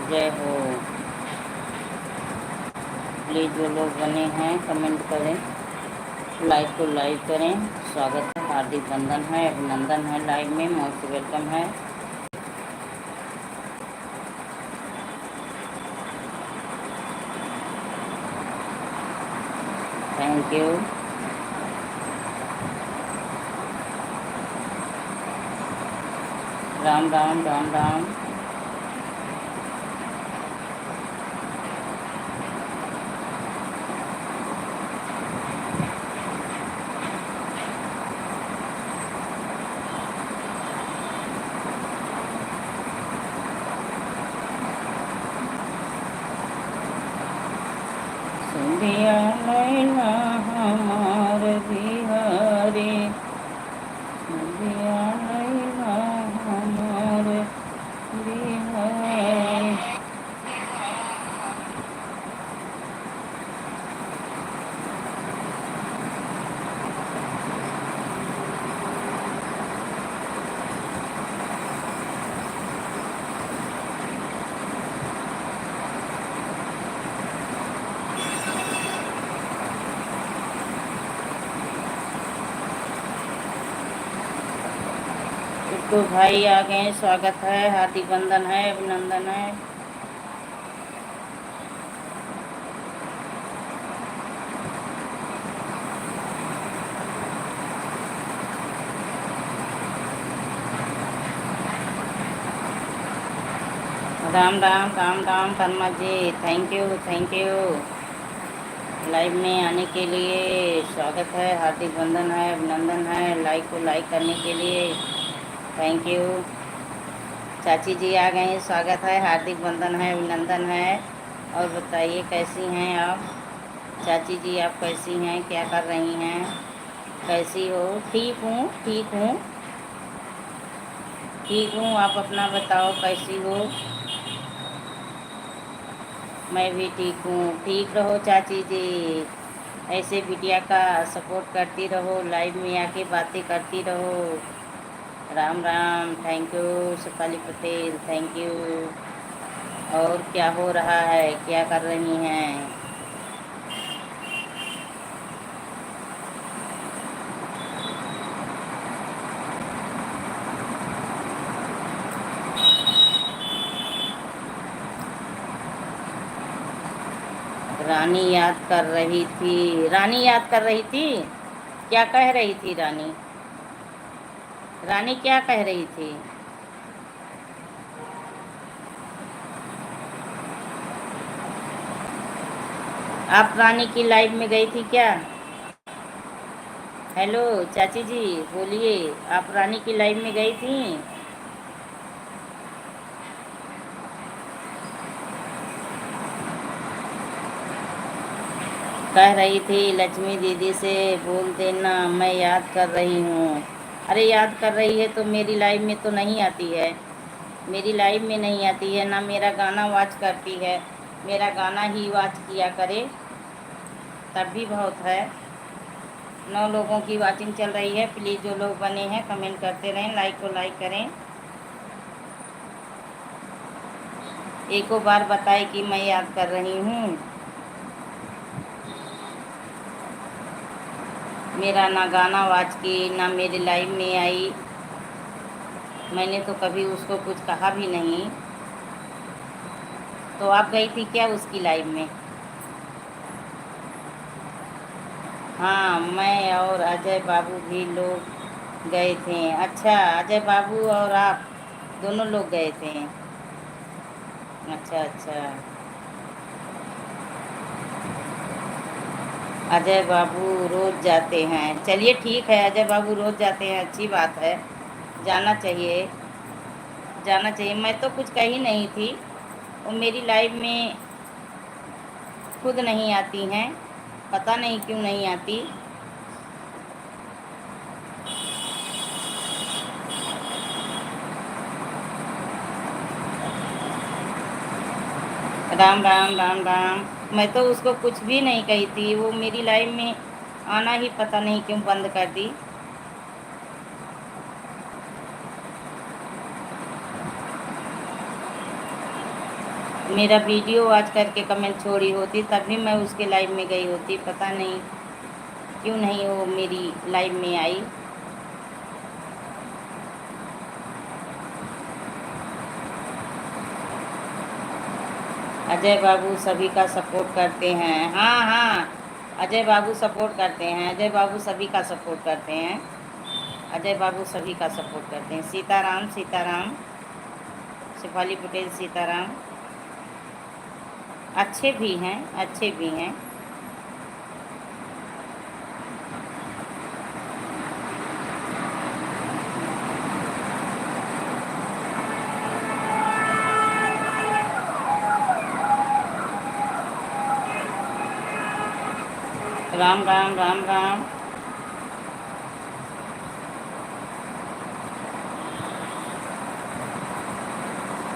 जय हो। प्लीज़ जो लोग बने हैं कमेंट करें, लाइक को लाइक करें। स्वागत है, हार्दिक वंदन है, अभिनंदन है, लाइव में मोस्ट वेलकम है। Thank you. राम राम राम राम। सुधिया लैला हमार बिहारी, सुधिया लैला हमार बिहारी। तो भाई आ गए, स्वागत है, हार्दिक वंदन है, अभिनंदन है। Ram Ram Ram Ram Parma ji, thank you thank you. Live में आने के लिए स्वागत है, हार्दिक वंदन है, अभिनंदन है, लाइक को लाइक करने के लिए थैंक यू। चाची जी आ गए हैं, स्वागत है, हार्दिक वंदन है, अभिनंदन है। और बताइए कैसी हैं आप? चाची जी आप कैसी हैं, क्या कर रही हैं, कैसी हो? ठीक हूँ ठीक हूँ ठीक हूँ, आप अपना बताओ कैसी हो? मैं भी ठीक हूँ। ठीक रहो चाची जी, ऐसे बिटिया का सपोर्ट करती रहो, लाइव में आके बातें करती रहो। Ram Ram, thank you Supali Patel, thank you. और क्या हो रहा है, क्या कर रही हैं? रानी याद कर रही थी, रानी याद कर रही थी। क्या कह रही थी रानी? रानी क्या कह रही थी? आप रानी की लाइव में गई थी क्या? हेलो चाची जी, बोलिए, आप रानी की लाइव में गई थी? कह रही थी लक्ष्मी दीदी से बोल देना मैं याद कर रही हूँ। अरे याद कर रही है तो मेरी लाइव में तो नहीं आती है, मेरी लाइव में नहीं आती है ना, मेरा गाना वॉच करती है। मेरा गाना ही वॉच किया करे तब भी बहुत है। 9 लोगों की वॉचिंग चल रही है। प्लीज़ जो लोग बने हैं कमेंट करते रहें, लाइक को लाइक करें। एक बार बताए कि मैं याद कर रही हूँ। मेरा ना गाना वॉच की, ना मेरी लाइव में आई। मैंने तो कभी उसको कुछ कहा भी नहीं। तो आप गई थी क्या उसकी लाइव में? हाँ, मैं और अजय बाबू भी लोग गए थे। अच्छा, अजय बाबू और आप दोनों लोग गए थे? अच्छा अच्छा। अजय बाबू रोज़ जाते हैं, चलिए ठीक है, अजय बाबू रोज़ जाते हैं, अच्छी बात है, जाना चाहिए, जाना चाहिए। मैं तो कुछ कही नहीं थी, वो मेरी लाइव में खुद नहीं आती हैं, पता नहीं क्यों नहीं आती। राम राम राम राम। मैं तो उसको कुछ भी नहीं कही थी, वो मेरी लाइव में आना ही पता नहीं क्यों बंद कर दी। मेरा वीडियो आज करके कमेंट छोड़ी होती तभी मैं उसके लाइव में गई होती। पता नहीं क्यों नहीं वो मेरी लाइव में आई। अजय बाबू सभी का सपोर्ट करते हैं। हाँ हाँ, अजय बाबू सपोर्ट करते हैं। अजय बाबू सभी का सपोर्ट करते हैं। अजय बाबू सभी का सपोर्ट करते हैं। सीताराम सीताराम, शेफाली पटेल सीताराम। अच्छे भी हैं, अच्छे भी हैं। राम राम राम राम।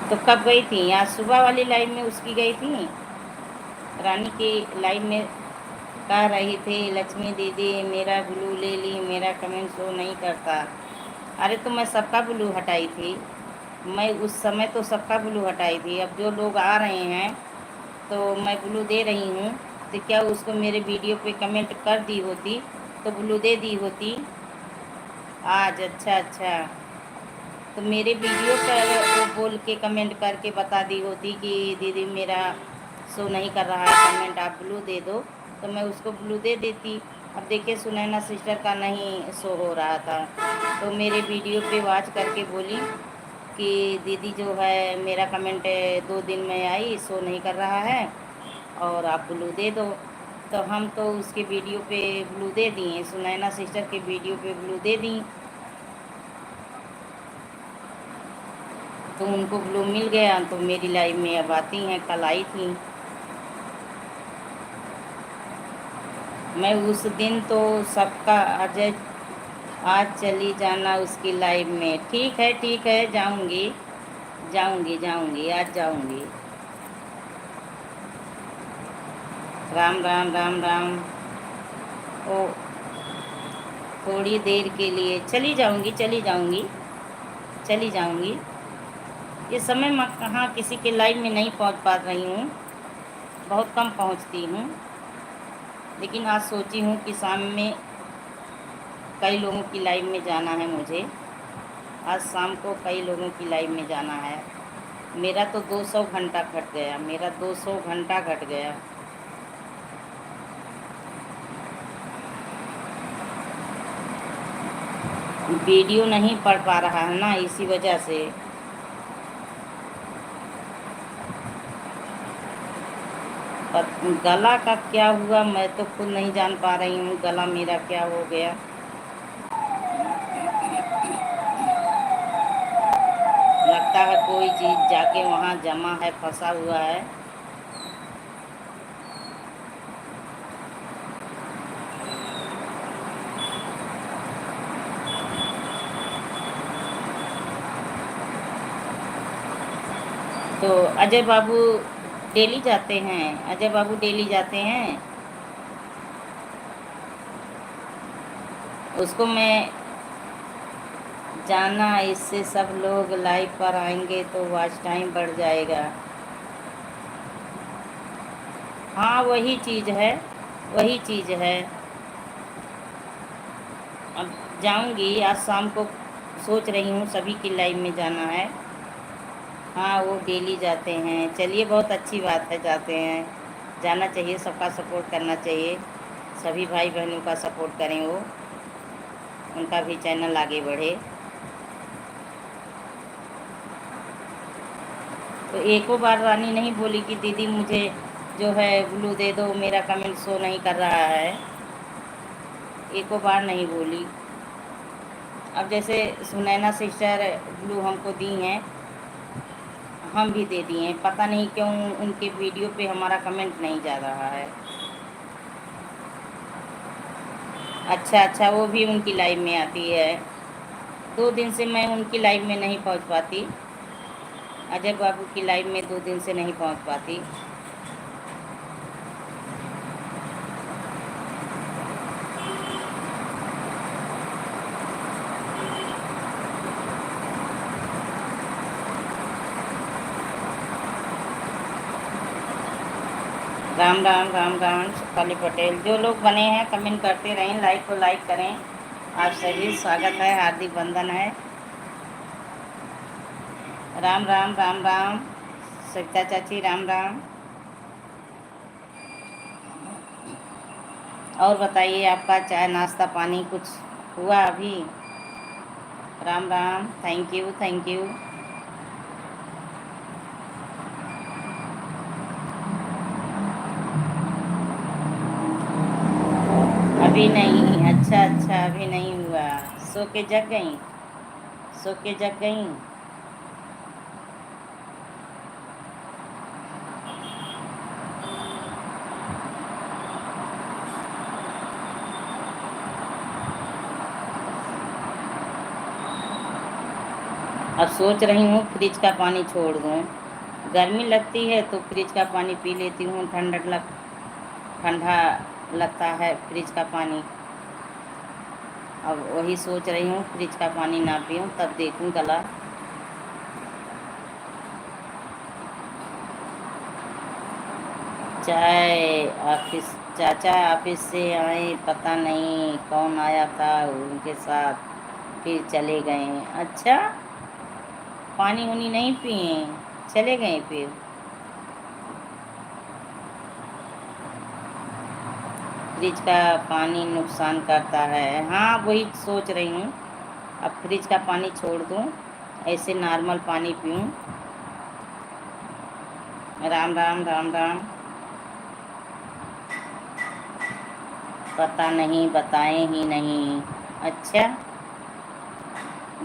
तो कब गई थी? आज सुबह वाली लाइव में उसकी गई थी, रानी की लाइव में कह रही थी लक्ष्मी दीदी मेरा ब्लू ले ली, मेरा कमेंट शो नहीं करता। अरे तो मैं सबका ब्लू हटाई थी, मैं उस समय तो सबका ब्लू हटाई थी। अब जो लोग आ रहे हैं तो मैं ब्लू दे रही हूँ, तो क्या उसको मेरे वीडियो पे कमेंट कर दी होती तो ब्लू दे दी होती आज। अच्छा अच्छा, तो मेरे वीडियो पर वो बोल के कमेंट करके बता दी होती कि दीदी मेरा शो नहीं कर रहा है, कमेंट आप ब्लू दे दो, तो मैं उसको ब्लू दे देती। अब देखिए सुनैना सिस्टर का नहीं शो हो रहा था, तो मेरे वीडियो पे वॉच करके बोली कि दीदी जो है मेरा कमेंट 2 दिन में आई, शो नहीं कर रहा है और आप ब्लू दे दो। तो हम तो उसके वीडियो पे ब्लू दे दिए, सुनैना सिस्टर के वीडियो पे ब्लू दे दी, तो उनको ब्लू मिल गया तो मेरी लाइव में अब आती हैं। कल आई थी। मैं उस दिन तो सबका अजय आज चली जाना उसकी लाइव में। ठीक है, जाऊंगी जाऊंगी जाऊंगी, आज जाऊंगी। राम राम राम राम। ओ, थोड़ी देर के लिए चली जाऊंगी, चली जाऊंगी, चली जाऊंगी। ये समय मैं कहाँ किसी के लाइव में नहीं पहुँच पा रही हूँ, बहुत कम पहुँचती हूँ। लेकिन आज सोची हूँ कि शाम में कई लोगों की लाइव में जाना है मुझे। आज शाम को कई लोगों की लाइव में जाना है। मेरा तो 200 घंटा घट गया, मेरा 200 घंटा घट गया। वीडियो नहीं पढ़ पा रहा है ना, इसी वजह से। गला का क्या हुआ मैं तो खुद नहीं जान पा रही हूँ, गला मेरा क्या हो गया। लगता है कोई चीज़ जाके वहाँ जमा है, फंसा हुआ है। तो अजय बाबू डेली जाते हैं, अजय बाबू डेली जाते हैं। उसको मैं जाना, इससे सब लोग लाइव पर आएंगे तो वॉच टाइम बढ़ जाएगा। हाँ वही चीज़ है, वही चीज़ है। अब जाऊंगी, आज शाम को सोच रही हूँ सभी की लाइव में जाना है। हाँ वो डेली जाते हैं। चलिए बहुत अच्छी बात है, जाते हैं, जाना चाहिए, सबका सपोर्ट करना चाहिए। सभी भाई बहनों का सपोर्ट करें, वो उनका भी चैनल आगे बढ़े। तो एको बार रानी नहीं बोली कि दीदी मुझे जो है ब्लू दे दो, मेरा कमेंट शो नहीं कर रहा है। एको बार नहीं बोली। अब जैसे सुनैना सिस्टर ब्लू हमको दी हैं, हम भी दे दिए। पता नहीं क्यों उनके वीडियो पे हमारा कमेंट नहीं जा रहा है। अच्छा अच्छा, वो भी उनकी लाइव में आती है। 2 दिन से मैं उनकी लाइव में नहीं पहुंच पाती, अजय बाबू की लाइव में 2 दिन से नहीं पहुंच पाती। राम राम राम राम सुखाली पटेल। जो लोग बने हैं कमेंट करते रहें, लाइक को लाइक करें। आप सभी स्वागत है, हार्दिक बंधन है। राम राम राम राम सविता चाची, राम राम। और बताइए, आपका चाय नाश्ता पानी कुछ हुआ अभी? Ram Ram, thank you thank you. अभी नहीं, अच्छा अच्छा, अभी नहीं हुआ। सो के जग गई, सो के जग गई। अब सोच रही हूँ फ्रिज का पानी छोड़ दूँ। गर्मी लगती है तो फ्रिज का पानी पी लेती हूँ, ठंडा लगता है फ्रिज का पानी। अब वही सोच रही हूँ फ्रिज का पानी ना पीऊँ, तब देखूँ गला। चाय ऑफिस, चाचा ऑफिस से आए, पता नहीं कौन आया था, उनके साथ फिर चले गए। अच्छा, पानी उनी नहीं पिए, चले गए फिर। फ्रिज का पानी नुकसान करता है, हाँ वही सोच रही हूँ। अब फ्रिज का पानी छोड़ दूँ, ऐसे नॉर्मल पानी पीऊँ। राम राम राम राम। पता नहीं, बताएं ही नहीं। अच्छा,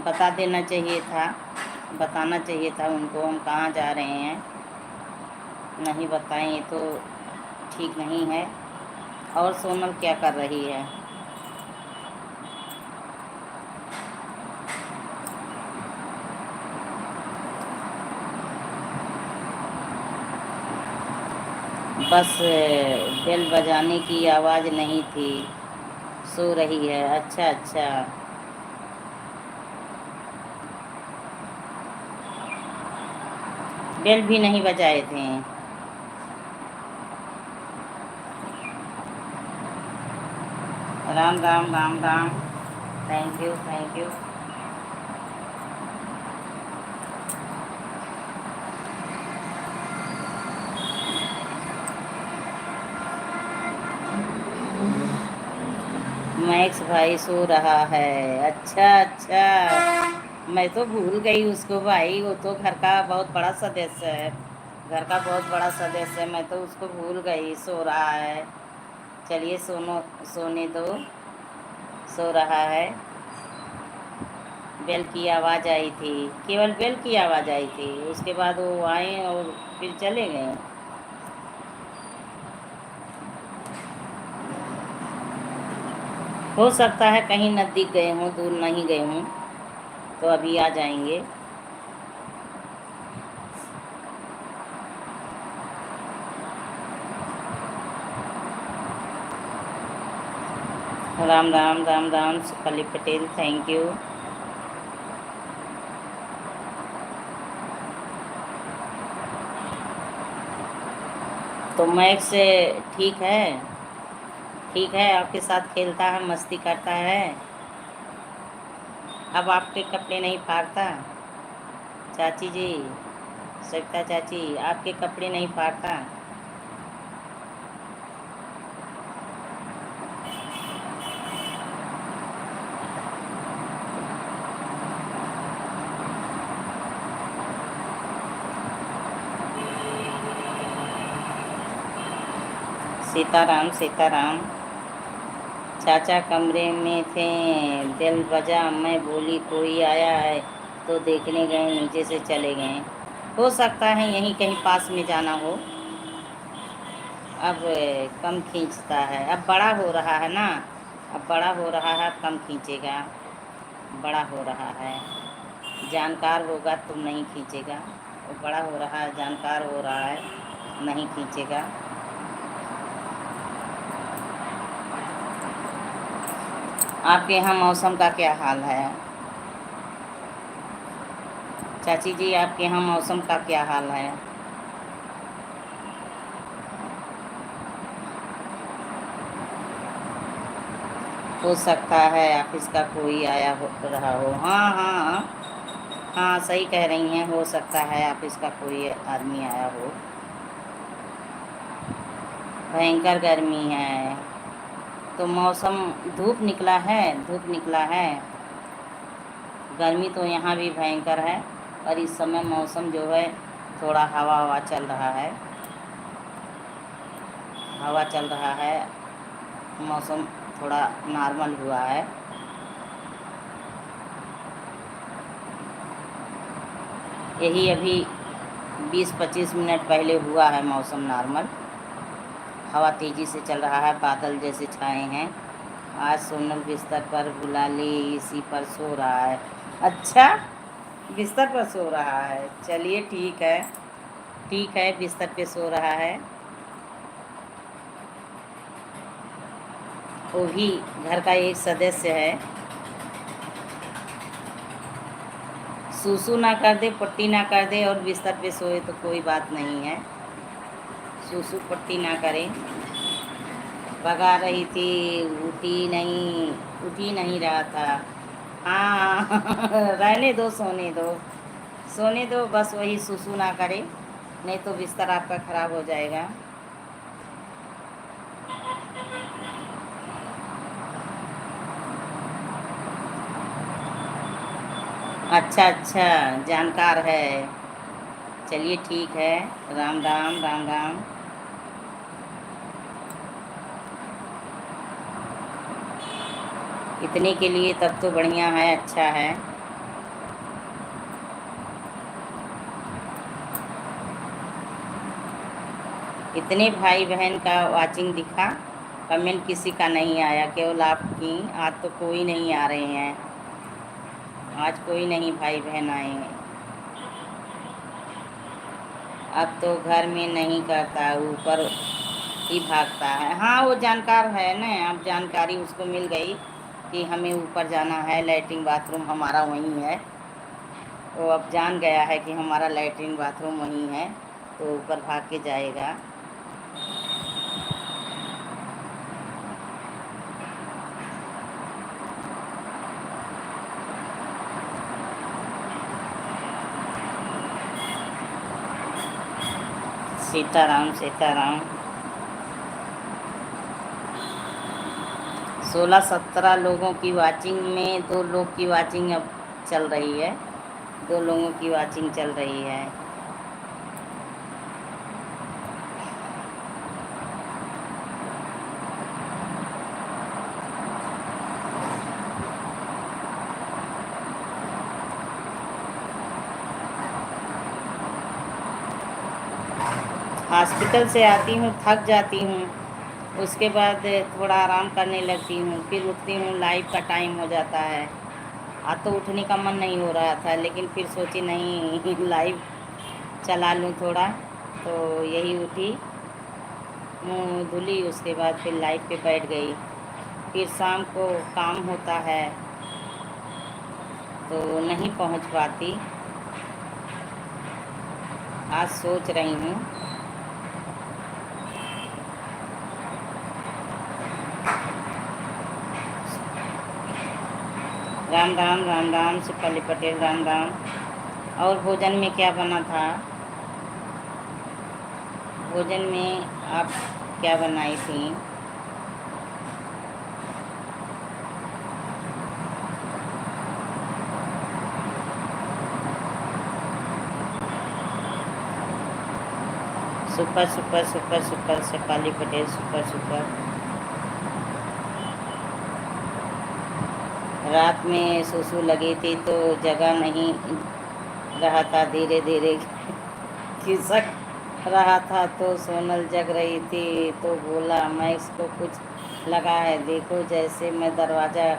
बता देना चाहिए था, बताना चाहिए था उनको हम कहाँ जा रहे हैं। नहीं बताएं, ये तो ठीक नहीं है। और सोनल क्या कर रही है? बस बेल बजाने की आवाज़ नहीं थी, सो रही है। अच्छा अच्छा, बेल भी नहीं बजाए थे। Ram Ram Ram Ram, thank you thank you. Max भाई सो रहा है, अच्छा अच्छा। मैं तो भूल गई उसको भाई, वो तो घर का बहुत बड़ा सदस्य है, घर का बहुत बड़ा सदस्य है। मैं तो उसको भूल गई, सो रहा है। चलिए सोने दो, सो रहा है। बेल की आवाज़ आई थी, केवल बेल की आवाज़ आई थी, उसके बाद वो आए और फिर चले गए। हो सकता है कहीं नज़दीक गए हों, दूर नहीं गए हों, तो अभी आ जाएंगे। Ram Ram Ram Ram Sukhali Patel, thank you. तो मैक्स ठीक है, ठीक है, आपके साथ खेलता है, मस्ती करता है। अब आपके कपड़े नहीं फाड़ता चाची जी, सविता चाची, आपके कपड़े नहीं फाड़ता। सीताराम सीताराम। चाचा कमरे में थे, बेल बजा, मैं बोली कोई आया है, तो देखने गए, नीचे से चले गए। हो सकता है यहीं कहीं पास में जाना हो। अब कम खींचता है, अब बड़ा हो रहा है ना, अब बड़ा हो रहा है, कम खींचेगा। बड़ा हो रहा है, जानकार होगा तो नहीं खींचेगा। वो बड़ा हो रहा है, जानकार हो रहा है, नहीं खींचेगा। आपके यहाँ मौसम का क्या हाल है चाची जी? आपके यहाँ मौसम का क्या हाल है? हो सकता है ऑफिस का कोई आया हो रहा हो। हाँ हाँ हाँ, सही कह रही हैं, हो सकता है ऑफिस का कोई आदमी आया हो। भयंकर गर्मी है। तो मौसम, धूप निकला है, धूप निकला है। गर्मी तो यहाँ भी भयंकर है, और इस समय मौसम जो है थोड़ा हवा हवा चल रहा है, हवा चल रहा है, मौसम थोड़ा नॉर्मल हुआ है। यही अभी 20-25 मिनट पहले हुआ है मौसम नॉर्मल। हवा तेज़ी से चल रहा है, बादल जैसे छाए हैं। आज सोनल बिस्तर पर बुला ली, इसी पर सो रहा है। अच्छा, बिस्तर पर सो रहा है, चलिए ठीक है, ठीक है, बिस्तर पे सो रहा है। वो भी घर का एक सदस्य है। सूसू ना कर दे, पट्टी ना कर दे और बिस्तर पे सोए तो कोई बात नहीं है। सूसू पट्टी ना करे। भगा रही थी, उठ ही नहीं रहा था। हाँ रहने दो, सोने दो, सोने दो, बस वही सूसू ना करे, नहीं तो बिस्तर आपका ख़राब हो जाएगा। अच्छा अच्छा, जानकार है। चलिए ठीक है, राम राम राम राम। इतने के लिए तब तो बढ़िया है, अच्छा है। इतने भाई बहन का वाचिंग दिखा, कमेंट किसी का नहीं आया, केवल आपकी। आज तो कोई नहीं आ रहे हैं, आज कोई नहीं भाई बहन आए हैं। अब तो घर में नहीं करता, ऊपर ही भागता है। हाँ, वो जानकार है ना, अब जानकारी उसको मिल गई कि हमें ऊपर जाना है, लैट्रिन बाथरूम हमारा वहीं है। वो अब जान गया है कि हमारा लैट्रिन बाथरूम वहीं है, तो ऊपर भाग के जाएगा। सीताराम सीताराम। 16-17 लोगों की वाचिंग में 2 लोग की वाचिंग अब चल रही है, 2 लोगों की वाचिंग चल रही है। हॉस्पिटल से आती हूँ, थक जाती हूँ, उसके बाद थोड़ा आराम करने लगती हूँ, फिर उठती हूँ, लाइव का टाइम हो जाता है। आज तो उठने का मन नहीं हो रहा था, लेकिन फिर सोची नहीं लाइव चला लूँ थोड़ा, तो यही उठी, मुँह धुली, उसके बाद फिर लाइव पे बैठ गई। फिर शाम को काम होता है तो नहीं पहुँच पाती। आज सोच रही हूँ। राम राम राम राम, शिपाली पटेल, राम राम। और भोजन में क्या बना था? भोजन में आप क्या बनाई थी? Super super super super, Shipali Patel, super super. रात में सूसू लगी थी तो जगह नहीं रहा था, धीरे धीरे खिसक रहा था, तो सोनल जग रही थी तो बोला, मैं इसको कुछ लगा है, देखो। जैसे मैं दरवाज़ा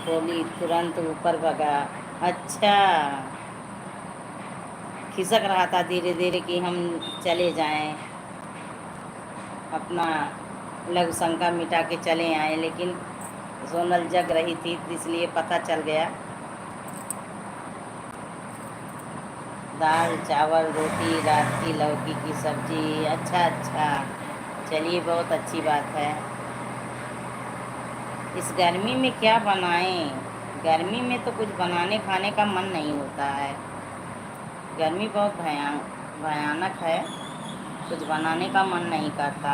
खोली तुरंत ऊपर भगा। अच्छा, खिसक रहा था धीरे धीरे कि हम चले जाएं, अपना लघु शंका मिटा के चले आए, लेकिन सोनल जग रही थी इसलिए पता चल गया। दाल चावल रोटी, रात की लौकी की सब्जी। अच्छा अच्छा, चलिए बहुत अच्छी बात है। इस गर्मी में क्या बनाएं? गर्मी में तो कुछ बनाने खाने का मन नहीं होता है। गर्मी बहुत भयानक है, कुछ बनाने का मन नहीं करता।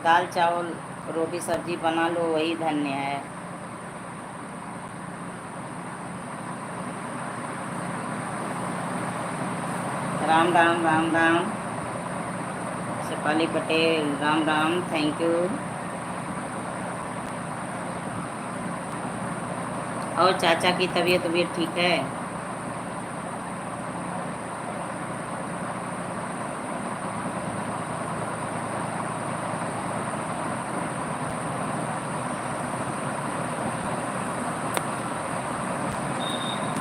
दाल चावल रोटी सब्जी बना लो, वही धन्य है। राम राम राम राम। Shefali Patel, Ram Ram, thank you. और चाचा की तबीयत ठीक है?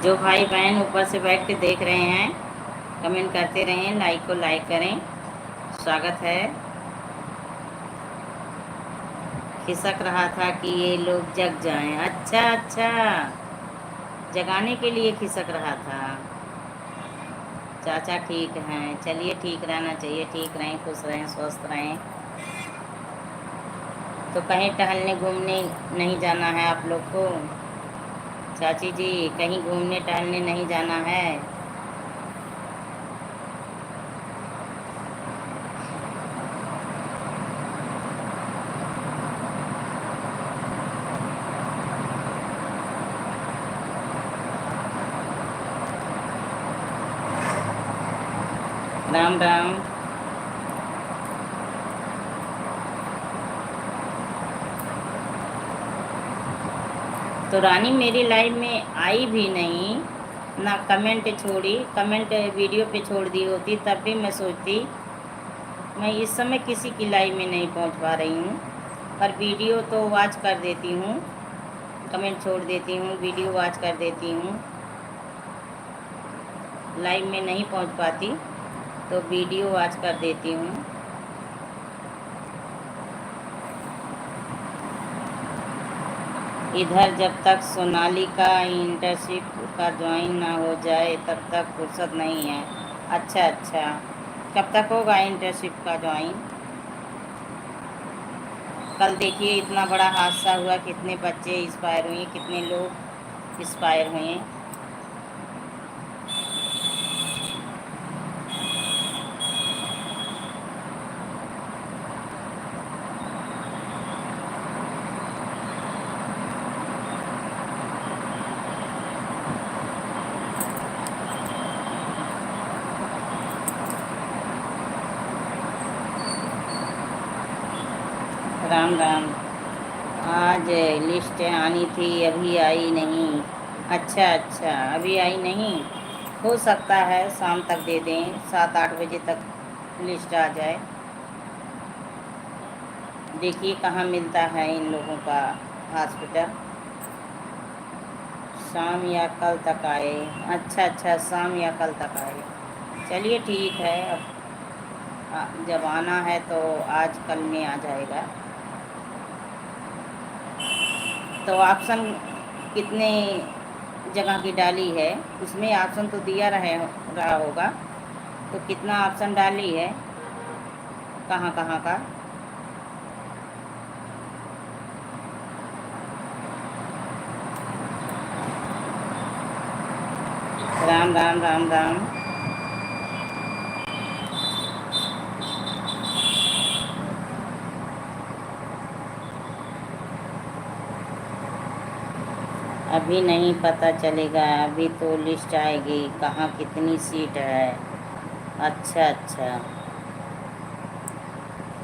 जो भाई बहन ऊपर से बैठ के देख रहे हैं, कमेंट करते रहें, लाइक को लाइक करें, स्वागत है। खिसक रहा था कि ये लोग जग जाएं। अच्छा अच्छा, जगाने के लिए खिसक रहा था। चाचा ठीक हैं, चलिए ठीक रहना चाहिए, ठीक रहें, खुश रहें, स्वस्थ रहें। तो कहीं टहलने घूमने नहीं जाना है आप लोग को? चाची जी, कहीं घूमने टहलने नहीं जाना है? राम राम। तो रानी मेरी लाइव में आई भी नहीं ना, कमेंट छोड़ी, कमेंट वीडियो पे छोड़ दी होती तब भी मैं सोचती। मैं इस समय किसी की लाइव में नहीं पहुंच पा रही हूँ, पर वीडियो तो वॉच कर देती हूँ, कमेंट छोड़ देती हूँ, वीडियो वॉच कर देती हूँ। लाइव में नहीं पहुंच पाती तो वीडियो वॉच कर देती हूँ। इधर जब तक सोनाली का इंटर्नशिप का ज्वाइन ना हो जाए तब तक फुर्सत नहीं है। अच्छा अच्छा, कब तक होगा इंटर्नशिप का ज्वाइन? कल देखिए इतना बड़ा हादसा हुआ, कितने बच्चे एक्सपायर हुए, कितने लोग एक्सपायर हुए। राम राम। आज लिस्ट आनी थी, अभी आई नहीं। अच्छा अच्छा, अभी आई नहीं। हो सकता है शाम तक दे दें, 7-8 बजे तक लिस्ट आ जाए। देखिए कहाँ मिलता है इन लोगों का हॉस्पिटल। शाम या कल तक आए। अच्छा अच्छा, शाम या कल तक आए। चलिए ठीक है, अब जब आना है तो आज कल में आ जाएगा। तो ऑप्शन कितने जगह की डाली है, उसमें ऑप्शन तो दिया रहा होगा, तो कितना ऑप्शन डाली है, कहाँ कहाँ का? राम राम राम राम। अभी नहीं पता चलेगा, अभी तो लिस्ट आएगी कहाँ कितनी सीट है। अच्छा अच्छा,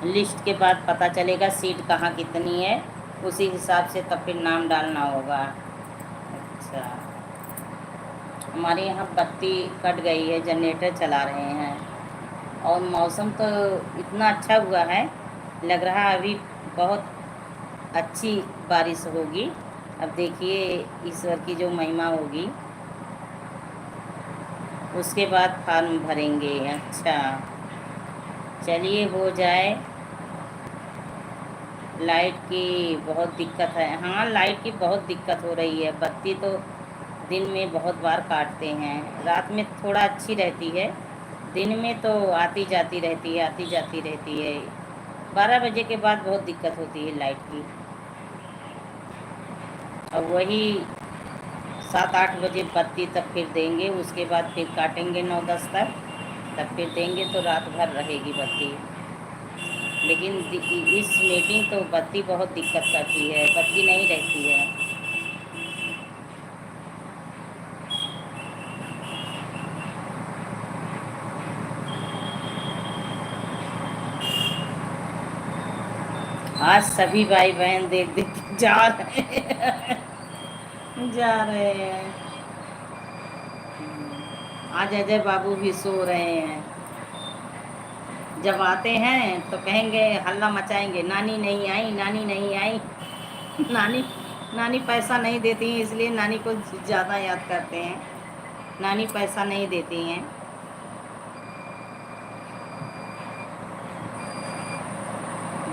लिस्ट के बाद पता चलेगा सीट कहाँ कितनी है, उसी हिसाब से तब फिर नाम डालना होगा। अच्छा, हमारे यहाँ बत्ती कट गई है, जनरेटर चला रहे हैं, और मौसम तो इतना अच्छा हुआ है, लग रहा है अभी बहुत अच्छी बारिश होगी। अब देखिए ईश्वर की जो महिमा होगी, उसके बाद फॉर्म भरेंगे। अच्छा, चलिए हो जाए। लाइट की बहुत दिक्कत है। हाँ, लाइट की बहुत दिक्कत हो रही है। बत्ती तो दिन में बहुत बार काटते हैं, रात में थोड़ा अच्छी रहती है, दिन में तो आती जाती रहती है, आती जाती रहती है। 12 बजे के बाद बहुत दिक्कत होती है लाइट की। और वही 7-8 बजे बत्ती तब फिर देंगे, उसके बाद फिर काटेंगे 9-10 तक, तब फिर देंगे तो रात भर रहेगी बत्ती। लेकिन इस मीटिंग तो बत्ती बहुत दिक्कत करती है, बत्ती नहीं रहती है। आज सभी भाई बहन देख देख के जा रहे हैं जा रहे हैं। आज अजय बाबू भी सो रहे हैं। जब आते हैं तो कहेंगे, हल्ला मचाएंगे, नानी नहीं आई, नानी नहीं आई। नानी नानी पैसा नहीं देती हैं, इसलिए नानी को ज़्यादा याद करते हैं। नानी पैसा नहीं देती हैं।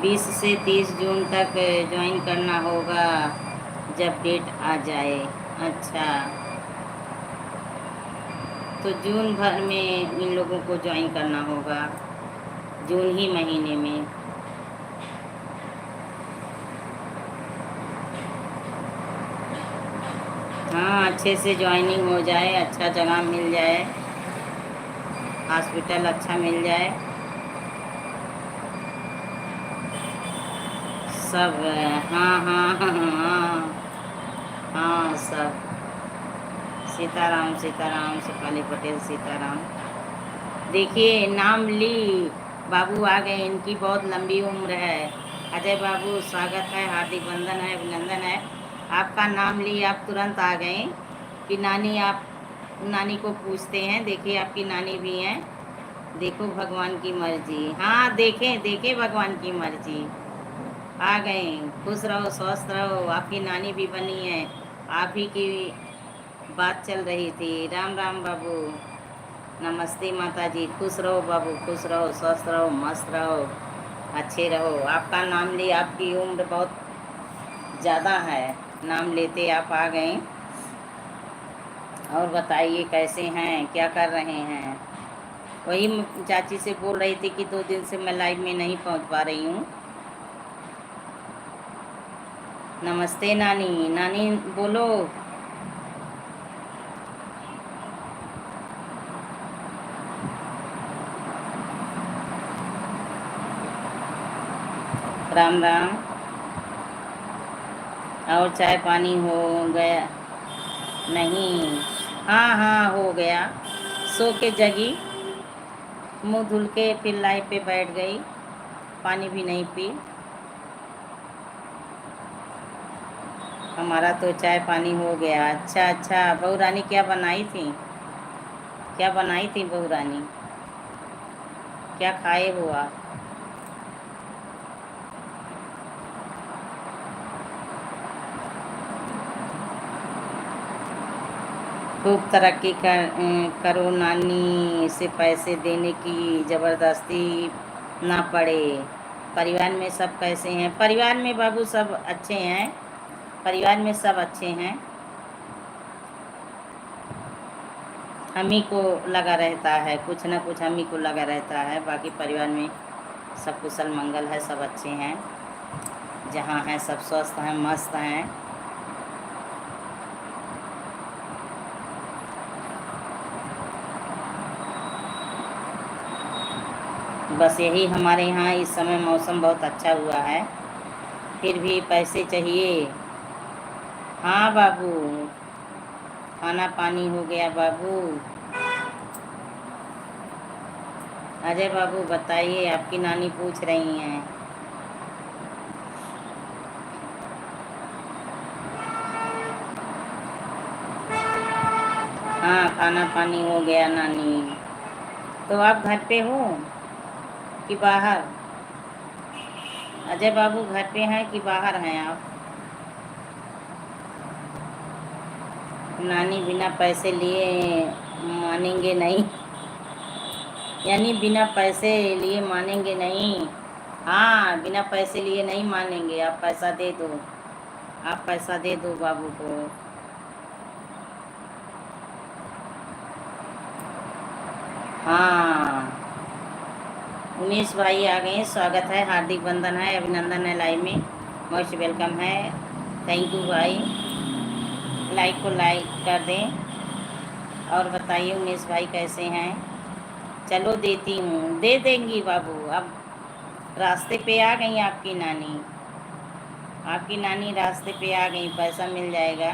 20 से 30 जून तक ज्वाइन करना होगा, जब डेट आ जाए। अच्छा, तो जून भर में इन लोगों को ज्वाइन करना होगा, जून ही महीने में। हाँ, अच्छे से ज्वाइनिंग हो जाए, अच्छा जगह मिल जाए, हॉस्पिटल अच्छा मिल जाए, सब। हाँ हाँ हाँ हाँ हाँ, सब। सीताराम सीताराम, शेफाली पटेल सीताराम। देखिए, नाम ली, बाबू आ गए, इनकी बहुत लंबी उम्र है। अजय बाबू, स्वागत है, हार्दिक वंदन है, अभिनंदन है। आपका नाम ली, आप तुरंत आ गए कि नानी, आप नानी को पूछते हैं। देखिए, आपकी नानी भी हैं। देखो भगवान की मर्जी। हाँ, देखें देखें भगवान की मर्जी। आ गए। खुश रहो, स्वस्थ रहो। आपकी नानी भी बनी है। आप ही की बात चल रही थी। राम राम बाबू, नमस्ते माता जी। खुश रहो बाबू, खुश रहो, स्वस्थ रहो, मस्त रहो, अच्छे रहो। आपका नाम लिए, आपकी उम्र बहुत ज़्यादा है, नाम लेते आप आ गए। और बताइए, कैसे हैं, क्या कर रहे हैं? वही चाची से बोल रही थी कि 2 दिन से मैं लाइव में नहीं पहुंच पा रही हूँ। नमस्ते नानी, नानी बोलो। राम राम। और चाय पानी हो गया? नहीं। हाँ हाँ, हो गया। सो के जगी, मुंह धुल के फिर लाइव पे बैठ गई, पानी भी नहीं पी। हमारा तो चाय पानी हो गया। अच्छा अच्छा, बहू रानी क्या बनाई थी? क्या बनाई थी बहू रानी? क्या खाए हो आप? खूब तरक्की करो, नानी से पैसे देने की ज़बरदस्ती ना पड़े। परिवार में सब कैसे हैं? परिवार में बाबू सब अच्छे हैं, परिवार में सब अच्छे हैं। हम ही को लगा रहता है, कुछ ना कुछ हम ही को लगा रहता है। बाकी परिवार में सब कुशल मंगल है, सब अच्छे हैं। जहाँ हैं सब स्वस्थ हैं, मस्त हैं। बस यही हमारे यहाँ इस समय मौसम बहुत अच्छा हुआ है, फिर भी पैसे चाहिए। हाँ बाबू, खाना पानी हो गया बाबू। अजय बाबू बताइए, आपकी नानी पूछ रही हैं। हाँ, खाना पानी हो गया नानी। तो आप घर पे हो कि बाहर? अजय बाबू घर पे हैं कि बाहर हैं आप? नानी बिना पैसे लिए मानेंगे नहीं, यानी बिना पैसे लिए मानेंगे नहीं। हाँ, बिना पैसे लिए नहीं मानेंगे। आप पैसा दे दो, आप पैसा दे दो बाबू को। हाँ, उमेश भाई आ गए, स्वागत है, हार्दिक वंदन है, अभिनंदन है, लाइव में मोस्ट वेलकम है। थैंक यू भाई। लाइक को लाइक कर दें। और बताइए उमेश भाई कैसे हैं? चलो देती हूँ, दे देंगी बाबू। अब रास्ते पे आ गई आपकी नानी, आपकी नानी रास्ते पे आ गई, पैसा मिल जाएगा।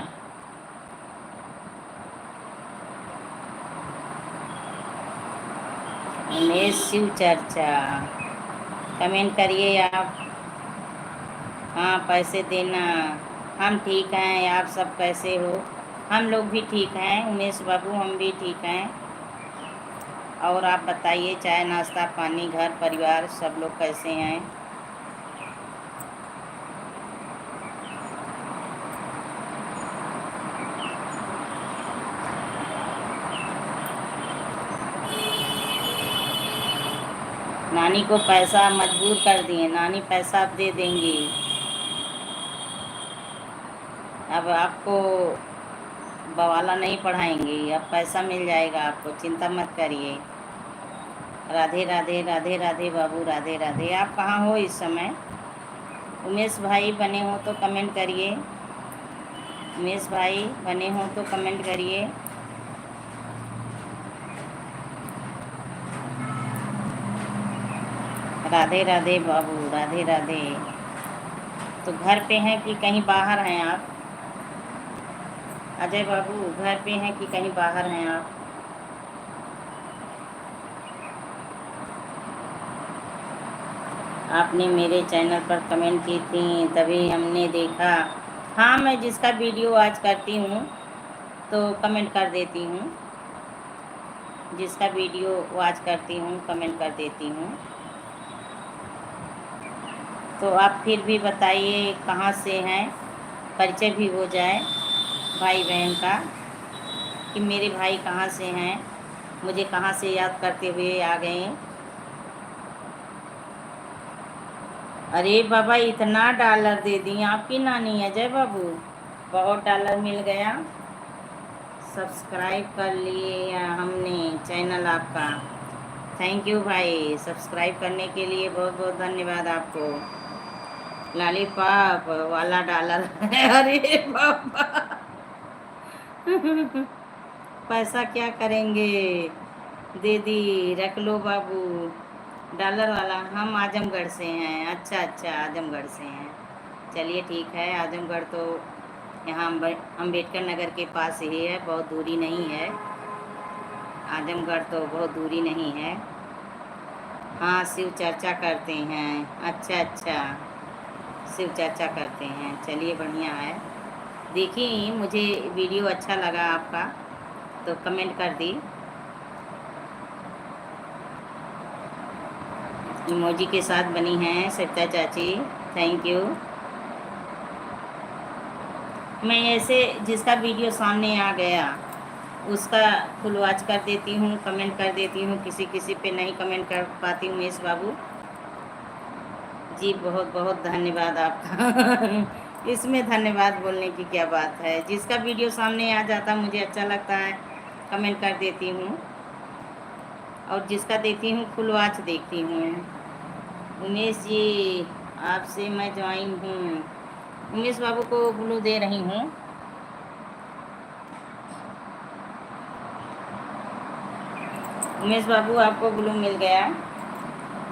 उमेश शिव चर्चा, कमेंट करिए आप। हाँ पैसे देना। हम ठीक हैं, आप सब कैसे हो? हम लोग भी ठीक हैं उमेश बाबू, हम भी ठीक हैं। और आप बताइए, चाय नाश्ता पानी, घर परिवार सब लोग कैसे हैं? नानी को पैसा मजबूर कर दिए, नानी पैसा अब दे देंगी। अब आपको बवाला नहीं पढ़ाएंगी, अब पैसा मिल जाएगा आपको, चिंता मत करिए। राधे राधे राधे राधे बाबू, राधे राधे। आप कहाँ हो इस समय? उमेश भाई बने हो तो कमेंट करिए, उमेश भाई बने हो तो कमेंट करिए। राधे राधे बाबू, राधे राधे। तो घर पे हैं कि कहीं बाहर हैं आप? अजय बाबू घर पे हैं कि कहीं बाहर हैं आप? आपने मेरे चैनल पर कमेंट की थी तभी हमने देखा। हाँ मैं जिसका वीडियो आज करती हूँ तो कमेंट कर देती हूँ, जिसका वीडियो वॉच करती हूँ कमेंट कर देती हूँ। तो आप फिर भी बताइए कहाँ से हैं, परिचय भी हो जाए भाई बहन का कि मेरे भाई कहाँ से हैं, मुझे कहाँ से याद करते हुए आ गए। अरे बाबा इतना डॉलर दे दी आपकी नानी अजय बाबू, बहुत डॉलर मिल गया। सब्सक्राइब कर लिए हमने चैनल आपका, थैंक यू भाई। सब्सक्राइब करने के लिए बहुत बहुत धन्यवाद आपको। लॉलीपॉप वाला डॉलर अरे बाबा पैसा क्या करेंगे, दे दी, रख लो बाबू। डॉलर वाला हम आजमगढ़ से हैं। अच्छा अच्छा आजमगढ़ से हैं, चलिए ठीक है। आजमगढ़ तो यहाँ अम्बेडकर नगर के पास ही है, बहुत दूरी नहीं है। आजमगढ़ तो बहुत दूरी नहीं है। हाँ शिव चर्चा करते हैं, अच्छा अच्छा शिव चर्चा करते हैं, चलिए बढ़िया है। देखिए मुझे वीडियो अच्छा लगा आपका तो कमेंट कर दी, इमोजी के साथ बनी हैं सविता चाची, थैंक यू। मैं ऐसे जिसका वीडियो सामने आ गया उसका फुल वॉच कर देती हूँ, कमेंट कर देती हूँ, किसी किसी पे नहीं कमेंट कर पाती हूँ। उमेश बाबू जी बहुत बहुत धन्यवाद आपका इसमें धन्यवाद बोलने की क्या बात है, जिसका वीडियो सामने आ जाता मुझे अच्छा लगता है कमेंट कर देती हूँ, और जिसका देती हूँ फुल वॉच देखती हूँ। उमेश जी आपसे मैं ज्वाइन हूँ, उमेश बाबू को ब्लू दे रही हूँ। उमेश बाबू आपको ब्लू मिल गया।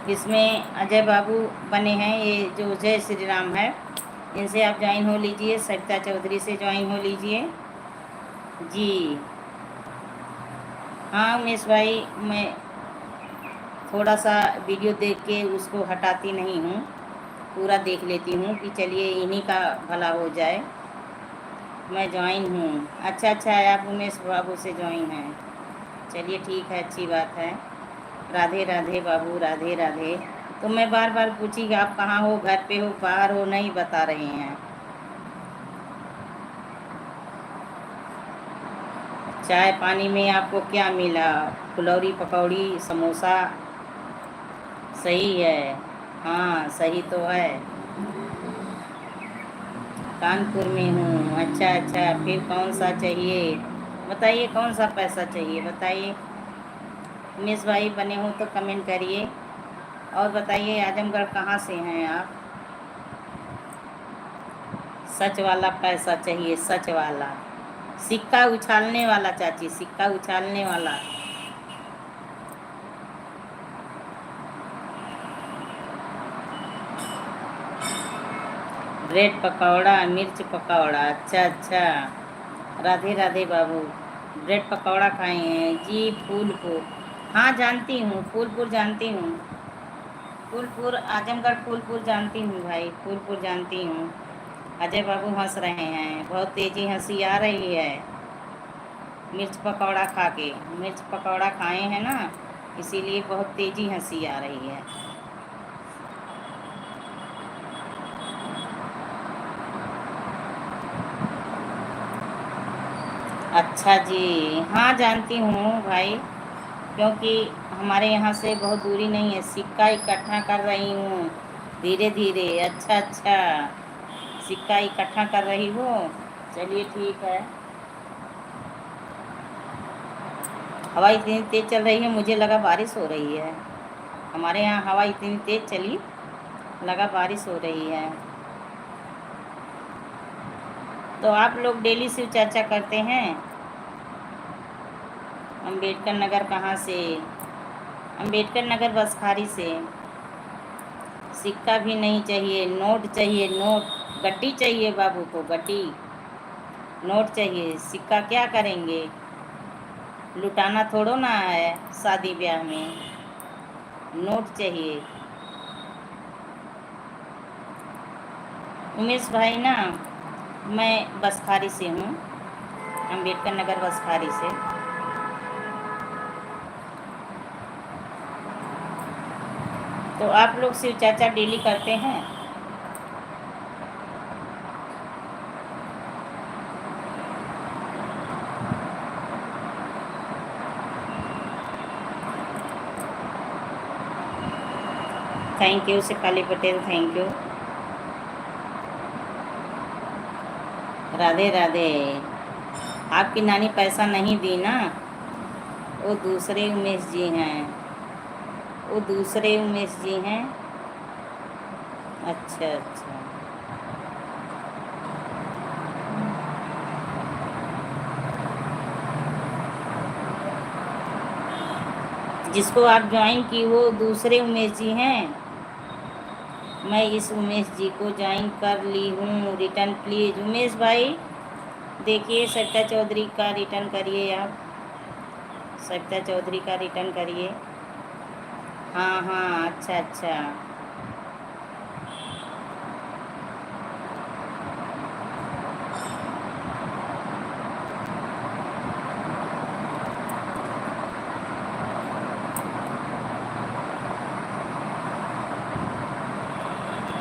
इसमें अजय बाबू बने हैं, ये जो जय श्री राम है, इनसे आप ज्वाइन हो लीजिए। सविता चौधरी से ज्वाइन हो लीजिए जी। हाँ उमेश भाई मैं थोड़ा सा वीडियो देख के उसको हटाती नहीं हूँ, पूरा देख लेती हूँ कि चलिए इन्हीं का भला हो जाए। मैं ज्वाइन हूँ, अच्छा अच्छा है, आप उमेश बाबू से ज्वाइन हैं, चलिए ठीक है, अच्छी बात है। राधे राधे बाबू, राधे राधे। तो मैं बार बार पूछी आप कहाँ हो, घर पे हो बाहर हो, नहीं बता रहे हैं। चाय पानी में आपको क्या मिला? फुलौरी पकौड़ी समोसा, सही है, हाँ सही तो है। कानपुर में हूँ, अच्छा अच्छा, फिर कौन सा चाहिए बताइए, कौन सा पैसा चाहिए बताइए। उमेश भाई बने हो तो कमेंट करिए, और बताइए आजमगढ़ कहाँ से हैं आप? सच वाला पैसा चाहिए, सच वाला। सिक्का उछालने वाला चाची, सिक्का उछालने वाला। ब्रेड पकौड़ा, मिर्च पकौड़ा, अच्छा अच्छा। राधे राधे बाबू। ब्रेड पकौड़ा खाए हैं जी। फूलपुर, हाँ जानती हूँ, फूलपुर जानती हूँ। फूलपुर आजमगढ़, फूलपुर जानती हूँ भाई, फूलपुर जानती हूँ। अजय बाबू हंस रहे हैं, बहुत तेज़ी हंसी आ रही है मिर्च पकौड़ा खा के। मिर्च पकौड़ा खाए हैं ना, इसीलिए बहुत तेज़ी हंसी आ रही है। अच्छा जी, हाँ जानती हूँ भाई, क्योंकि हमारे यहाँ से बहुत दूरी नहीं है। सिक्का इकट्ठा कर रही हूँ धीरे धीरे। अच्छा अच्छा, सिक्का इकट्ठा कर रही हो, चलिए ठीक है। हवा इतनी तेज़ चल रही है, मुझे लगा बारिश हो रही है। हमारे यहाँ हवा इतनी तेज़ चली, लगा बारिश हो रही है। तो आप लोग डेली शिव चर्चा करते हैं? अम्बेडकर नगर कहाँ से? अम्बेडकर नगर बसखारी से। सिक्का भी नहीं चाहिए, नोट चाहिए, नोट। गड्डी चाहिए बाबू को, गड्डी। नोट चाहिए, सिक्का क्या करेंगे? लुटाना थोड़ो ना है शादी ब्याह में, नोट चाहिए। उमेश भाई ना, मैं बसखारी से हूँ, अम्बेडकर नगर बसखारी से। तो आप लोग शिव चर्चा डेली करते हैं? Thank you Shifali Patel, thank you. Radhe Radhe. आपकी नानी पैसा नहीं दी ना? वो दूसरे उमेश जी हैं, वो दूसरे उमेश जी हैं। अच्छा अच्छा। जिसको आप ज्वाइन की वो दूसरे उमेश जी हैं। मैं इस उमेश जी को ज्वाइन कर ली हूँ। रिटर्न प्लीज उमेश भाई, देखिए सविता चौधरी का रिटर्न करिए आप, सविता चौधरी का रिटर्न करिए। हाँ हाँ, अच्छा अच्छा।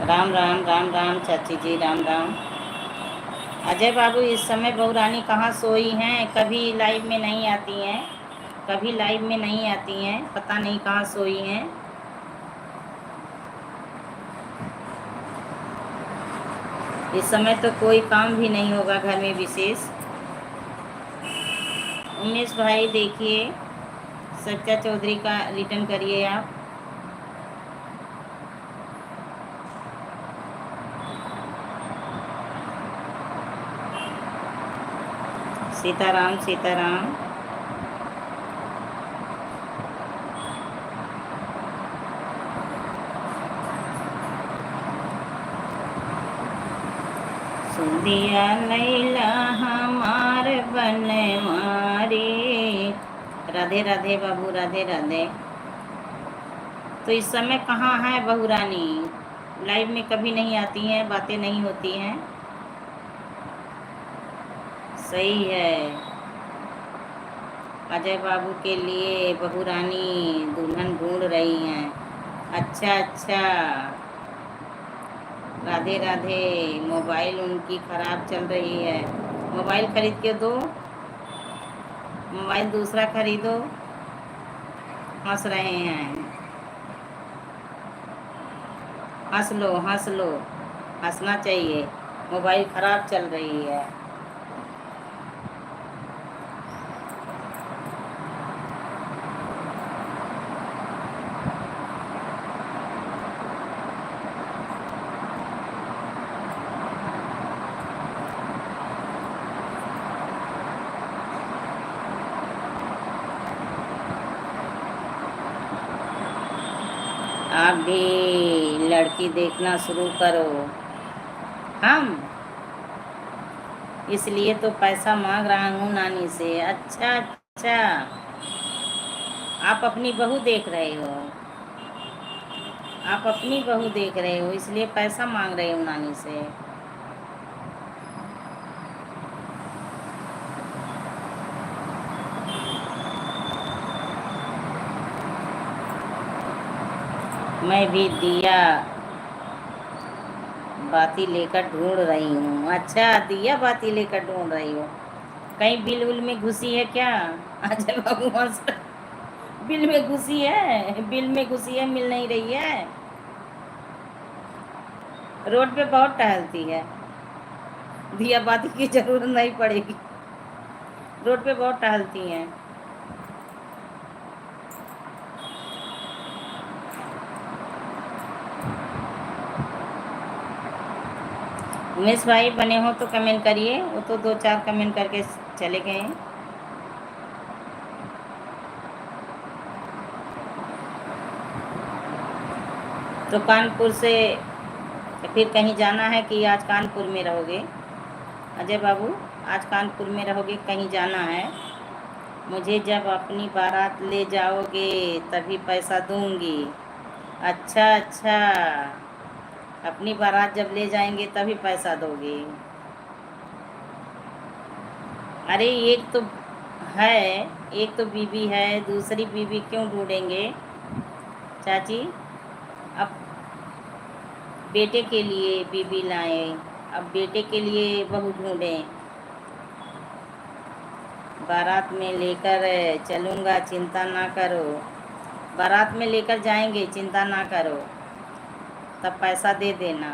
राम राम राम राम चाची जी, राम राम। अजय बाबू, इस समय बहू रानी कहाँ सोई हैं? कभी लाइव में नहीं आती हैं, कभी लाइव में नहीं आती हैं, पता नहीं कहाँ सोई हैं। इस समय तो कोई काम भी नहीं होगा घर में विशेष। उमेश भाई देखिए, सच्चा चौधरी का रिटर्न करिए आप। सीताराम सीताराम। सुंदिया लैला हमार बनवारी। राधे राधे बाबू, राधे राधे। तो इस समय कहाँ है बहू रानी? लाइव में कभी नहीं आती हैं, बातें नहीं होती हैं। सही है। अजय बाबू के लिए बहू रानी दुल्हन ढूंढ रही हैं। अच्छा अच्छा। राधे राधे। मोबाइल उनकी ख़राब चल रही है, मोबाइल खरीद के दो, मोबाइल दूसरा खरीदो। हंस रहे हैं, हंस लो हंस लो, हंसना चाहिए, मोबाइल ख़राब चल रही है। आप भी लड़की देखना शुरू करो। हम इसलिए तो पैसा मांग रहा हूँ नानी से। अच्छा अच्छा, आप अपनी बहू देख रहे हो, आप अपनी बहू देख रहे हो इसलिए पैसा मांग रहे हो नानी से। मैं भी दिया बाती लेकर ढूंढ रही हूँ। अच्छा, दिया बाती लेकर ढूंढ रही हो, कहीं बिल उल में घुसी है क्या? अच्छा बाबू मास्टर, बिल में घुसी है, बिल में घुसी है, मिल नहीं रही है। रोड पे बहुत टहलती है, दिया बाती की जरूरत नहीं पड़ेगी, रोड पे बहुत टहलती हैं। उमेश भाई बने हो तो कमेंट करिए, वो तो 2-4 कमेंट करके चले गए हैं। तो कानपुर से फिर कहीं जाना है कि आज कानपुर में रहोगे? अजय बाबू, आज कानपुर में रहोगे, कहीं जाना है? मुझे जब अपनी बारात ले जाओगे तभी पैसा दूंगी। अच्छा अच्छा, अपनी बारात जब ले जाएंगे तभी पैसा दोगे? अरे एक तो है, एक तो बीबी है, दूसरी बीबी क्यों ढूंढेंगे चाची? अब बेटे के लिए बीबी लाए, अब बेटे के लिए बहू ढूंढें। बारात में लेकर चलूँगा, चिंता ना करो। बारात में लेकर जाएंगे, चिंता ना करो, तब पैसा दे देना।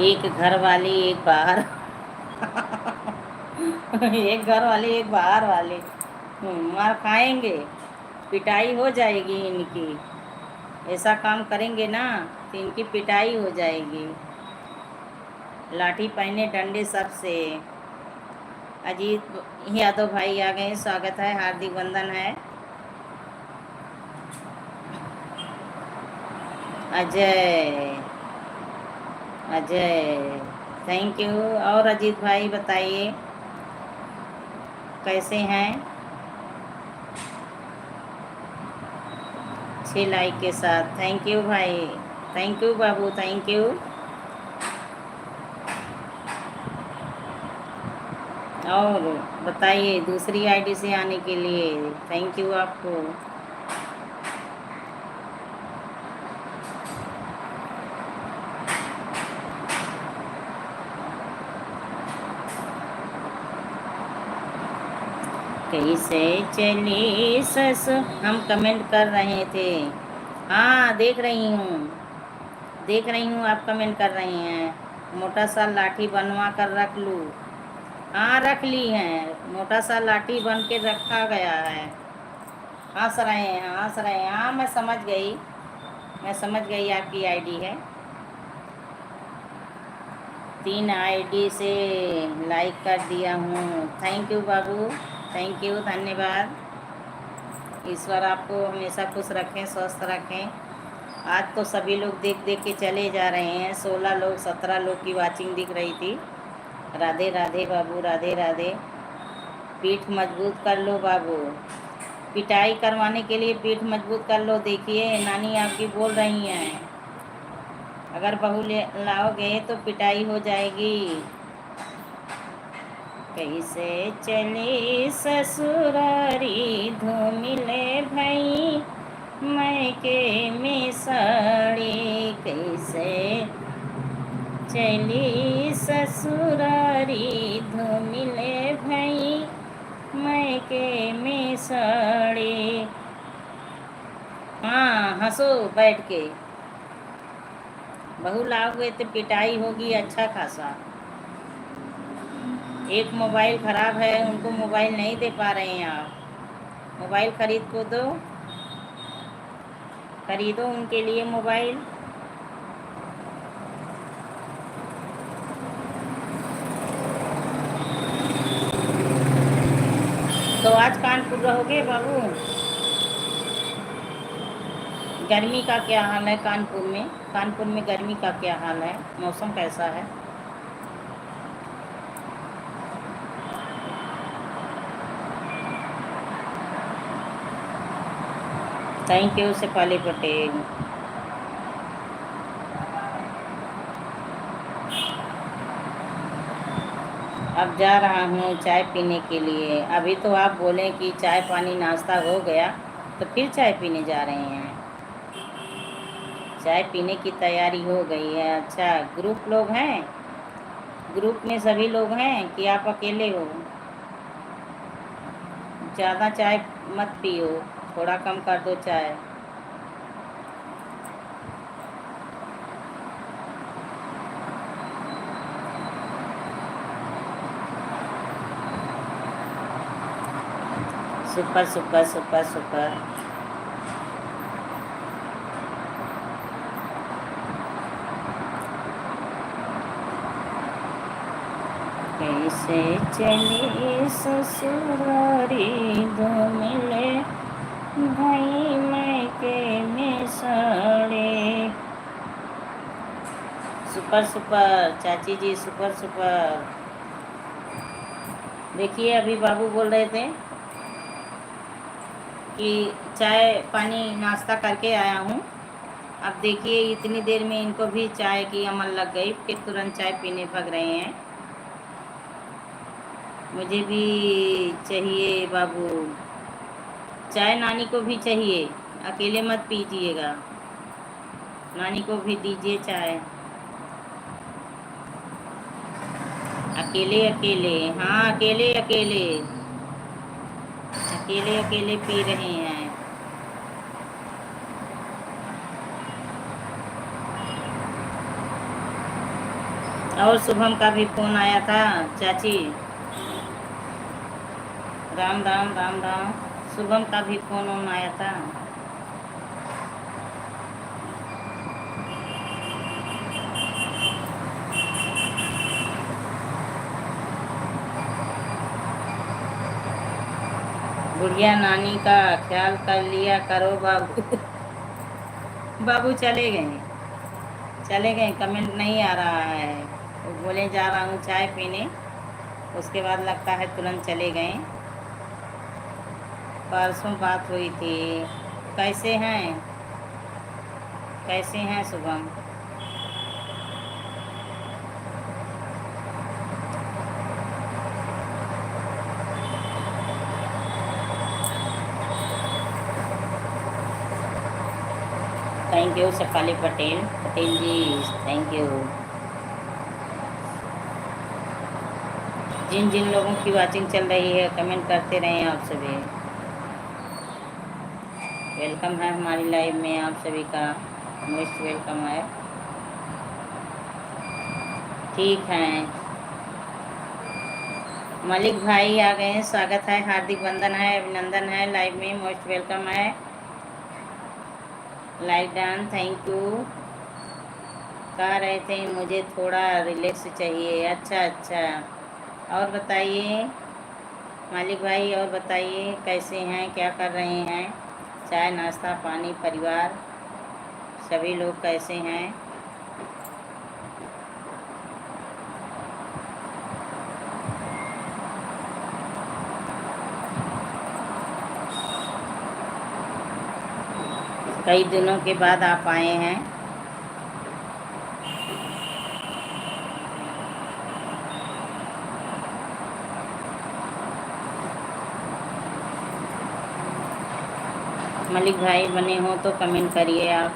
एक घर वाली एक बाहर एक घर वाले एक बाहर वाले। मार खाएंगे, पिटाई हो जाएगी इनकी। ऐसा काम करेंगे ना तो इनकी पिटाई हो जाएगी। लाठी पहने डंडे सबसे। अजीत यादव भाई आ गए, स्वागत है, हार्दिक वंदन है। Ajay, Ajay thank you. और अजीत भाई बताइए कैसे हैं? 6 लाइक के साथ, थैंक यू भाई, thank you Babu, thank you. और बताइए दूसरी आईडी से आने के लिए थैंक यू आपको। कैसे चली सस, हम कमेंट कर रहे थे। हाँ देख रही हूँ, देख रही हूँ आप कमेंट कर रही हैं। मोटा सा लाठी बनवा कर रख लूँ? हाँ रख ली है, मोटा सा लाठी बन के रखा गया है। हंस रहे हैं, हंस रहे हैं, हाँ मैं समझ गई, मैं समझ गई आपकी आईडी है। 3 आईडी से लाइक कर दिया हूँ। Thank you Babu, thank you, धन्यवाद। ईश्वर आपको हमेशा खुश रखें, स्वस्थ रखें। आज तो सभी लोग देख देख के चले जा रहे हैं। 16 लोग 17 लोग की वाचिंग दिख रही थी। राधे राधे बाबू, राधे राधे। पीठ मजबूत कर लो बाबू, पिटाई करवाने के लिए पीठ मजबूत कर लो। देखिए नानी आपकी बोल रही हैं, अगर बहू ले लाओगे तो पिटाई हो जाएगी। कैसे चली ससुरारी धूमिले भई, मैके में साड़ी। कैसे चली ससुरारी धूमिले भई, मैके में साड़ी। हाँ हंसो बैठ के, बहू लाओगे तो पिटाई होगी अच्छा खासा। एक मोबाइल ख़राब है, उनको मोबाइल नहीं दे पा रहे हैं आप। मोबाइल खरीद को दो, खरीदो उनके लिए मोबाइल। दूर रहोगे बाबू? गर्मी का क्या हाल है कानपुर में? कानपुर में गर्मी का क्या हाल है? मौसम कैसा है? Thank you Shefali Patel. अब जा रहा हूँ चाय पीने के लिए। अभी तो आप बोले कि चाय पानी नाश्ता हो गया, तो फिर चाय पीने जा रहे हैं? चाय पीने की तैयारी हो गई है। अच्छा, ग्रुप लोग हैं? ग्रुप में सभी लोग हैं कि आप अकेले हो? ज़्यादा चाय मत पियो, थोड़ा कम कर दो चाय। Super super super super. कैसे चले ससुरारी दो मिले, भाई मैके में सड़े। सुपर सुपर चाची जी, सुपर सुपर। देखिए अभी बाबू बोल रहे थे कि चाय पानी नाश्ता करके आया हूँ। अब देखिए इतनी देर में इनको भी चाय की अमल लग गई, फिर तुरंत चाय पीने भग रहे हैं। मुझे भी चाहिए बाबू चाय, नानी को भी चाहिए, अकेले मत पीजिएगा, नानी को भी दीजिए चाय। अकेले अकेले, हाँ अकेले अकेले, अकेले अकेले पी रहे हैं। और शुभम का भी फोन आया था चाची। राम राम राम राम। शुभम का भी फोन आया था। बुढ़िया नानी का ख्याल कर लिया करो बाबू। बाबू चले गए, चले गए, कमेंट नहीं आ रहा है। वो बोले जा रहा हूँ चाय पीने, उसके बाद लगता है तुरंत चले गए। परसों बात हुई थी। कैसे हैं, कैसे हैं Shubham? Thank you Shefali Patel, Patel ji thank you. जिन जिन लोगों की वाचिंग चल रही है कमेंट करते रहें आप सभी। वेलकम है हमारी लाइव में, आप सभी का मोस्ट वेलकम है। ठीक है, मलिक भाई आ गए हैं, स्वागत है, हार्दिक वंदन है, अभिनंदन है, लाइव में मोस्ट वेलकम है। Live done, thank you. कह रहे थे मुझे थोड़ा रिलैक्स चाहिए। अच्छा अच्छा, और बताइए मालिक भाई, और बताइए कैसे हैं, क्या कर रहे हैं? चाय नाश्ता पानी परिवार सभी लोग कैसे हैं? कई दिनों के बाद आप आए हैं। मलिक भाई बने हो तो कमेंट करिए आप।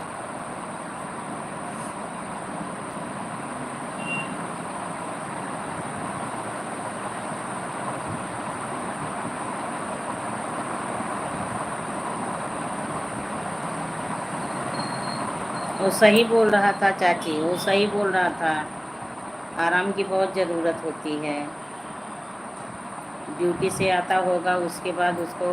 वो सही बोल रहा था चाची, वो सही बोल रहा था, आराम की बहुत ज़रूरत होती है। ड्यूटी से आता होगा, उसके बाद उसको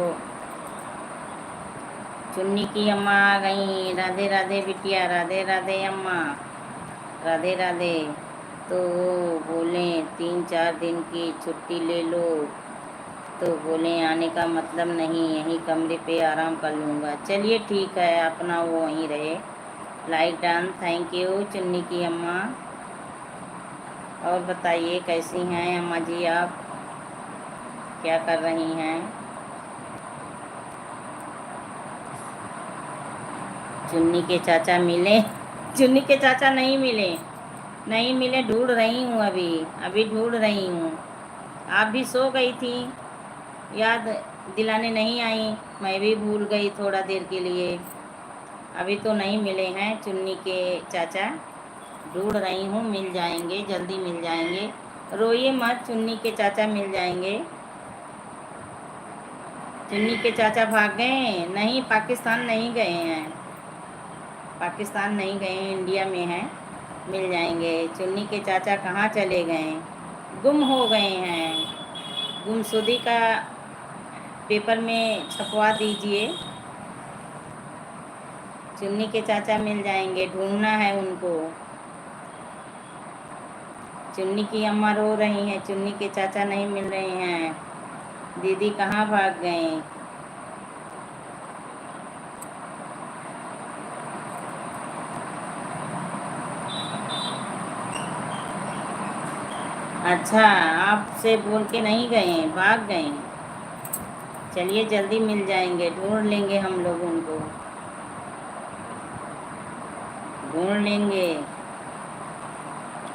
चुन्नी की अम्मा आ गई। राधे राधे बिटिया, राधे राधे अम्मा, राधे राधे। तो वो बोले 3-4 दिन की छुट्टी ले लो, तो बोले आने का मतलब नहीं, यहीं कमरे पे आराम कर लूँगा। चलिए ठीक है, अपना वो वहीं रहे। लाइक डन, थैंक यू चुन्नी की अम्मा। और बताइए कैसी हैं अम्मा जी, आप क्या कर रही हैं? चुन्नी के चाचा मिले? चुन्नी के चाचा नहीं मिले, नहीं मिले, ढूंढ रही हूँ अभी, अभी ढूंढ रही हूँ। आप भी सो गई थी, याद दिलाने नहीं आई, मैं भी भूल गई थोड़ा देर के लिए। अभी तो नहीं मिले हैं चुन्नी के चाचा, ढूंढ रही हूँ, मिल जाएंगे, जल्दी मिल जाएंगे। रोइए मत, चुन्नी के चाचा मिल जाएंगे। चुन्नी के चाचा भाग गए? नहीं, पाकिस्तान नहीं गए हैं, पाकिस्तान नहीं गए हैं, इंडिया में हैं, मिल जाएंगे। चुन्नी के चाचा कहाँ चले गए? गुम हो गए हैं। गुमशुदगी का पेपर में छपवा दीजिए, चुन्नी के चाचा मिल जाएंगे, ढूंढना है उनको। चुन्नी की अम्मा रो रही हैं, चुन्नी के चाचा नहीं मिल रहे हैं, दीदी कहाँ भाग गए? अच्छा, आपसे बोल के नहीं गए, भाग गए? चलिए जल्दी मिल जाएंगे, ढूंढ लेंगे हम लोग उनको, ढूंढ लेंगे।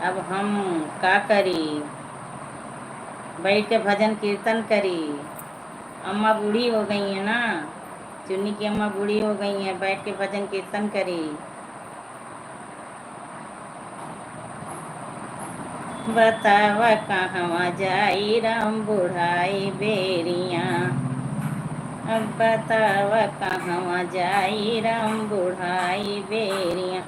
अब हम क्या करी, बैठ के भजन कीर्तन करी। अम्मा बूढ़ी हो गई है ना, चुन्नी की अम्मा बूढ़ी हो गई हैं, बैठ के भजन कीर्तन करी। बतावा कहवा जाई राम बुढ़ाई बेरिया, अब बतावा कहवा जाई राम बुढ़ाई बेरिया।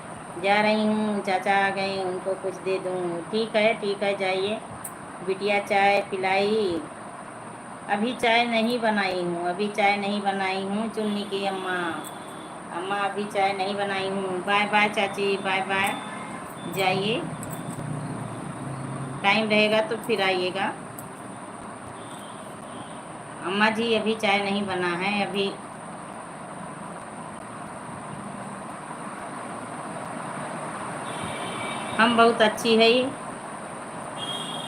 जा रही हूँ, चाचा आ गए, उनको कुछ दे दूँ। ठीक है ठीक है, जाइए। बिटिया चाय पिलाई? अभी चाय नहीं बनाई हूँ, अभी चाय नहीं बनाई हूँ चुन्नी की अम्मा, अम्मा अभी चाय नहीं बनाई हूँ। बाय बाय चाची, बाय बाय, जाइए, टाइम रहेगा तो फिर आइएगा। अम्मा जी अभी चाय नहीं बना है, अभी हम बहुत अच्छी है,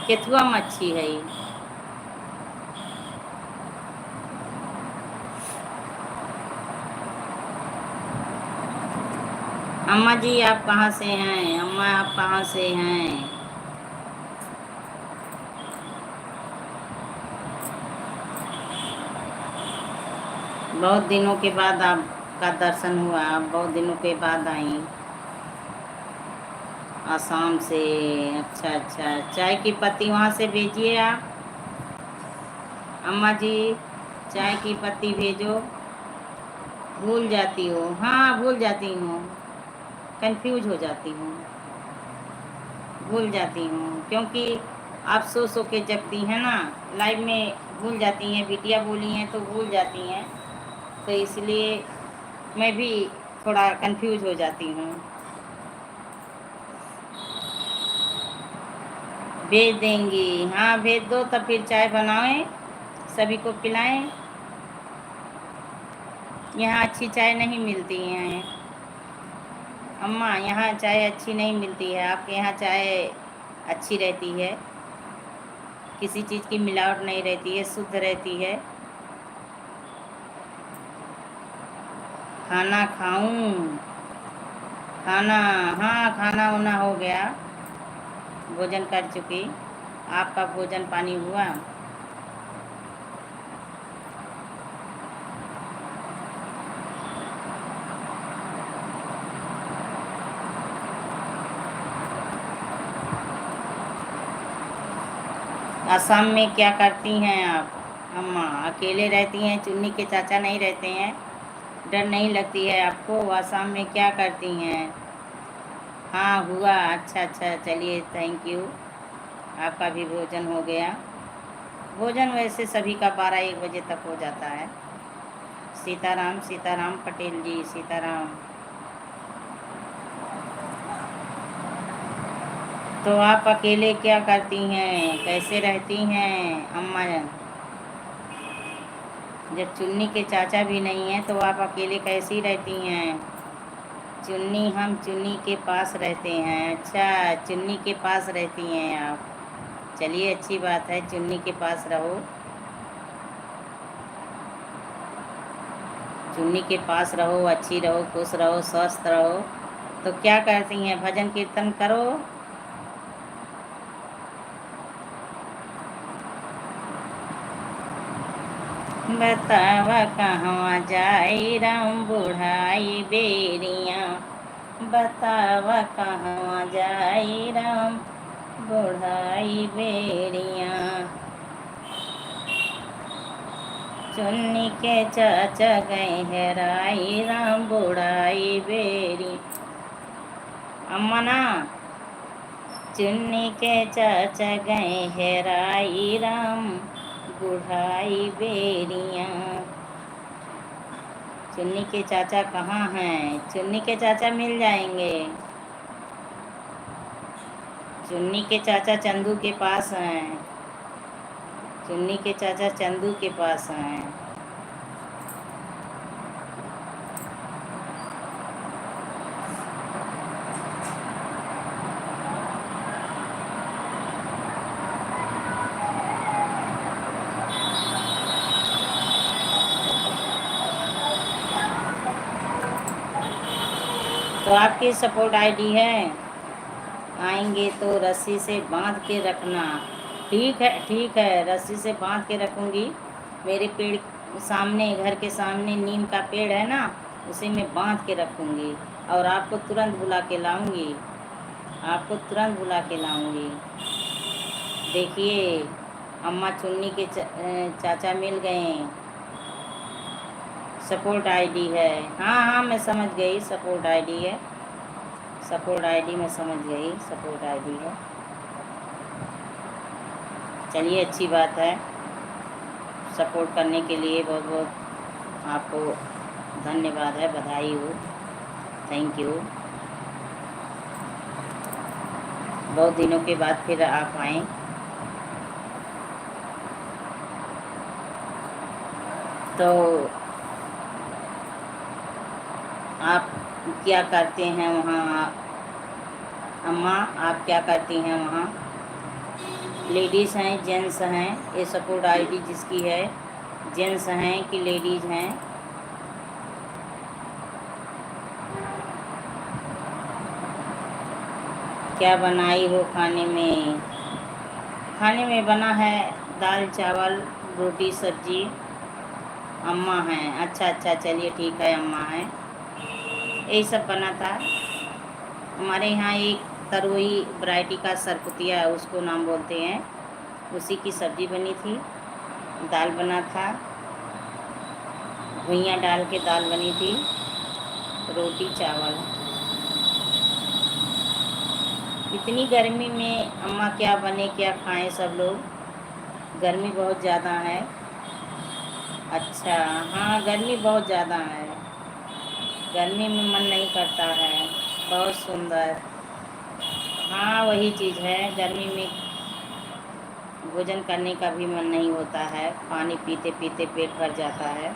केथुआ मच्छी है। अम्मा जी आप कहाँ से हैं? अम्मा आप कहाँ से हैं? बहुत दिनों के बाद आपका दर्शन हुआ, आप बहुत दिनों के बाद आई आसाम से। अच्छा अच्छा, चाय की पत्ती वहाँ से भेजिए आप, अम्मा जी चाय की पत्ती भेजो। भूल जाती हो? हाँ भूल जाती हूँ, कंफ्यूज हो जाती हूँ, भूल जाती हूँ, क्योंकि आप सो सो के जगती हैं ना, लाइव में भूल जाती हैं, बिटिया बोली हैं तो भूल जाती हैं, तो इसलिए मैं भी थोड़ा कंफ्यूज हो जाती हूँ। भेज देंगी, हाँ भेज दो, तब फिर चाय बनाएं, सभी को पिलाएं। यहाँ अच्छी चाय नहीं मिलती है अम्मा, यहाँ चाय अच्छी नहीं मिलती है, आपके यहाँ चाय अच्छी रहती है, किसी चीज़ की मिलावट नहीं रहती है, शुद्ध रहती है। खाना खाऊं? खाना, हाँ खाना वाना हो गया, भोजन कर चुकी। आपका भोजन पानी हुआ? असम में क्या करती हैं आप अम्मा? अकेले रहती हैं, चुन्नी के चाचा नहीं रहते हैं? डर नहीं लगती है आपको? असम में क्या करती हैं? हाँ हुआ, अच्छा अच्छा, चलिए थैंक यू, आपका भी भोजन हो गया। भोजन वैसे सभी का 12-1 बजे तक हो जाता है। सीताराम, सीताराम पटेल जी, सीताराम। तो आप अकेले क्या करती हैं, कैसे रहती हैं अम्मा? जब चुन्नी के चाचा भी नहीं हैं तो आप अकेले कैसी रहती हैं? चुन्नी, हम चुन्नी के पास रहते हैं। अच्छा, चुन्नी के पास रहती हैं आप। चलिए, अच्छी बात है, चुन्नी के पास रहो। चुन्नी के पास रहो, अच्छी रहो, खुश रहो, स्वस्थ रहो। तो क्या करती हैं? भजन कीर्तन करो। बतावा कहवा जाई राम बुढ़ाई बेरिया। बतावा कहवा जाई राम बुढ़ाई बेरिया। चुन्नी के चाचा गए हेराई राम बुढ़ाई बेरी। अम्मा ना, चुन्नी के चाचा गए हेराई राम बुढ़ाई बेरिया। चुन्नी के चाचा कहाँ हैं? चुन्नी के चाचा मिल जाएंगे। चुन्नी के चाचा चंदू के पास हैं। चुन्नी के चाचा चंदू के पास हैं। तो आपकी सपोर्ट आईडी है, आएंगे तो रस्सी से बांध के रखना। ठीक है, ठीक है, रस्सी से बांध के रखूँगी। मेरे पेड़ सामने, घर के सामने नीम का पेड़ है ना, उसे मैं बांध के रखूँगी और आपको तुरंत बुला के लाऊँगी। आपको तुरंत बुला के लाऊँगी। देखिए, अम्मा चुन्नी के चाचा मिल गए। सपोर्ट आईडी है। हाँ हाँ, मैं समझ गई, सपोर्ट आईडी है। सपोर्ट आईडी मैं समझ गई, सपोर्ट आईडी है। चलिए, अच्छी बात है। सपोर्ट करने के लिए बहुत बहुत आपको धन्यवाद है, बधाई हो, थैंक यू। बहुत दिनों के बाद फिर आप आए। तो आप क्या करते हैं वहाँ? अम्मा, आप क्या करती हैं वहाँ? लेडीज़ हैं, जेंट्स हैं? ये सपोर्ट आईडी जिसकी है, जेंट्स हैं कि लेडीज़ हैं? क्या बनाई हो खाने में? खाने में बना है दाल चावल रोटी सब्जी। अम्मा हैं? अच्छा अच्छा, चलिए ठीक है, अम्मा हैं। यही सब बना था। हमारे यहाँ एक तरोई वैरायटी का सरपुतिया है, उसको नाम बोलते हैं, उसी की सब्ज़ी बनी थी। दाल बना था, घुइयाँ डाल के दाल बनी थी, रोटी चावल। इतनी गर्मी में अम्मा क्या बने क्या खाएं सब लोग? गर्मी बहुत ज़्यादा है। अच्छा, हाँ, गर्मी बहुत ज़्यादा है। गर्मी में मन नहीं करता है। बहुत सुंदर। हाँ, वही चीज़ है, गर्मी में भोजन करने का भी मन नहीं होता है, पानी पीते पीते पेट भर जाता है।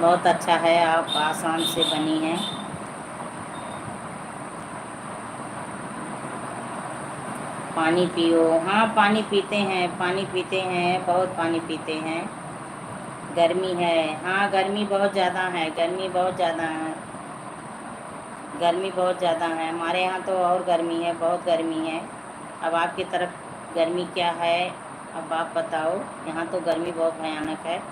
बहुत अच्छा है, आप आसान से बनी हैं। पानी पियो। हाँ, पानी पीते हैं, पानी पीते हैं, बहुत पानी पीते हैं। गर्मी है। हाँ, गर्मी बहुत ज़्यादा है, गर्मी बहुत ज़्यादा है, गर्मी बहुत ज़्यादा है। हमारे यहाँ तो और गर्मी है, बहुत गर्मी है। अब आपकी तरफ गर्मी क्या है, अब आप बताओ। यहाँ तो गर्मी बहुत भयानक है।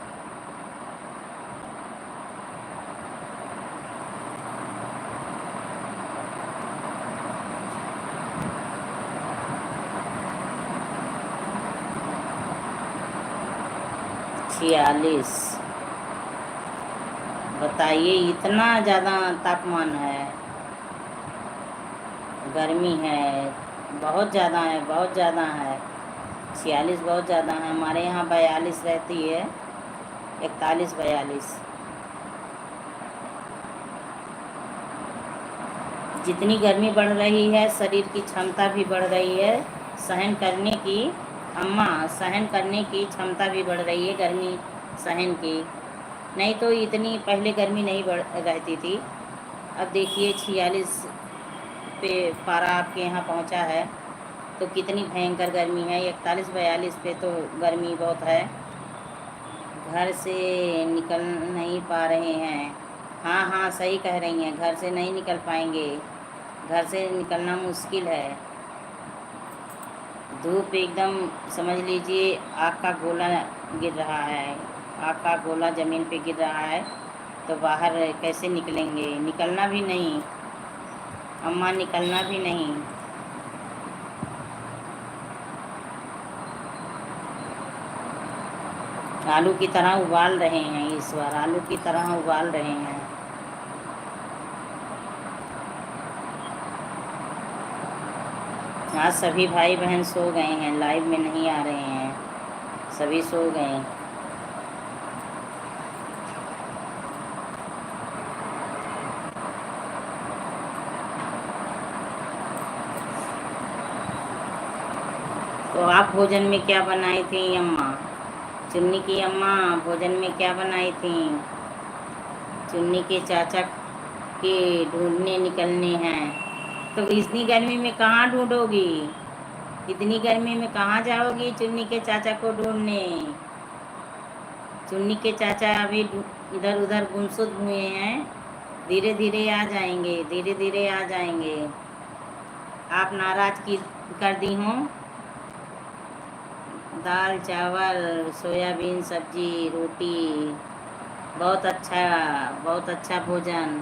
छियालीस? बताइए, इतना ज़्यादा तापमान है, गर्मी है, बहुत ज़्यादा है, बहुत ज़्यादा है। 46 बहुत ज़्यादा है। हमारे यहाँ 42 रहती है, 41 42। जितनी गर्मी बढ़ रही है शरीर की क्षमता भी बढ़ रही है सहन करने की। अम्मा, सहन करने की क्षमता भी बढ़ रही है गर्मी सहन की। नहीं तो इतनी पहले गर्मी नहीं बढ़ रहती थी। अब देखिए 46 पे पारा आपके यहाँ पहुँचा है, तो कितनी भयंकर गर्मी है। 41-42 पे तो गर्मी बहुत है। घर से निकल नहीं पा रहे हैं। हाँ हाँ, सही कह रही हैं, घर से नहीं निकल पाएंगे। घर से निकलना मुश्किल है। धूप एकदम समझ लीजिए आग का गोला गिर रहा है। आग का गोला ज़मीन पे गिर रहा है, तो बाहर कैसे निकलेंगे। निकलना भी नहीं अम्मा, निकलना भी नहीं। आलू की तरह उबाल रहे हैं, इस बार आलू की तरह उबाल रहे हैं। आज सभी भाई बहन सो गए हैं, लाइव में नहीं आ रहे हैं, सभी सो गए। तो आप भोजन में क्या बनाई थी अम्मा? चुन्नी की अम्मा भोजन में क्या बनाई थी? चुन्नी के चाचा के ढूंढने निकलने हैं। तो इतनी गर्मी में कहाँ ढूंढोगी? इतनी गर्मी में कहाँ जाओगी चुन्नी के चाचा को ढूंढने? चुन्नी के चाचा अभी इधर उधर गुमसुम हुए हैं। धीरे धीरे आ जाएंगे, धीरे धीरे आ जाएंगे। आप नाराज की कर दी हूँ। दाल चावल सोयाबीन सब्जी रोटी, बहुत अच्छा भोजन।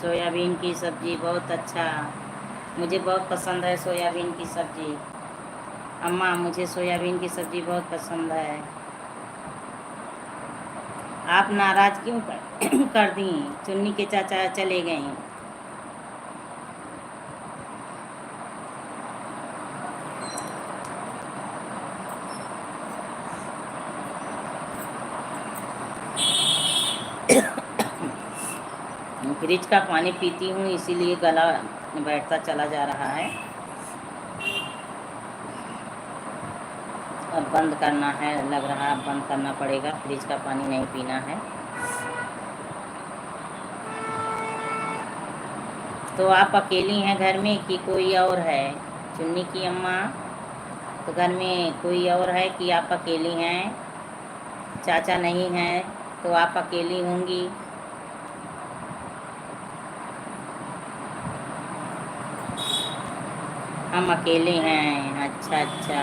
सोयाबीन की सब्जी बहुत अच्छा, मुझे बहुत पसंद है सोयाबीन की सब्जी। अम्मा, मुझे सोयाबीन की सब्जी बहुत पसंद है। आप नाराज क्यों कर दी? चुन्नी के चाचा चले गए। फ्रिज का पानी पीती हूँ इसीलिए गला बैठता चला जा रहा है। अब बंद करना है, लग रहा है अब बंद करना पड़ेगा, फ्रिज का पानी नहीं पीना है। तो आप अकेली हैं घर में कि कोई और है? चुन्नी की अम्मा, तो घर में कोई और है कि आप अकेली हैं? चाचा नहीं हैं तो आप अकेली होंगी। हम अकेले हैं, अच्छा अच्छा।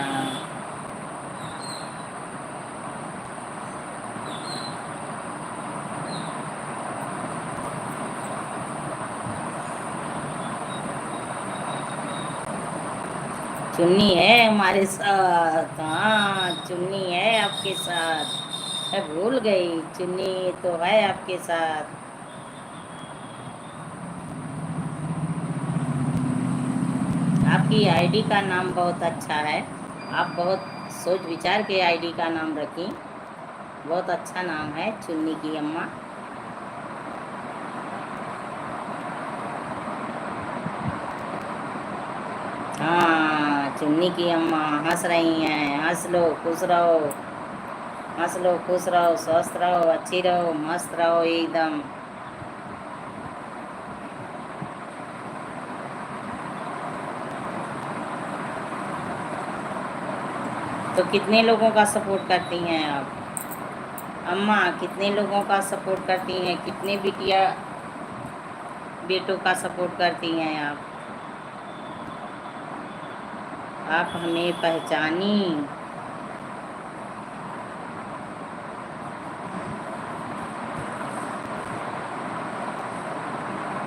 चुन्नी है हमारे साथ, हाँ चुन्नी है आपके साथ। मैं भूल गई, चुन्नी तो है आपके साथ। आपकी आईडी का नाम बहुत अच्छा है, आप बहुत सोच विचार के आईडी का नाम रखी, बहुत अच्छा नाम है चुन्नी की अम्मा। हाँ चुन्नी की अम्मा हंस रही हैं, हंस लो खुश रहो, हंस लो खुश रहो, स्वस्थ रहो, अच्छी रहो, मस्त रहो एकदम। तो कितने लोगों का सपोर्ट करती हैं आप अम्मा? कितने लोगों का सपोर्ट करती हैं? कितने बिटिया बेटों का सपोर्ट करती हैं आप? आप हमें पहचानी?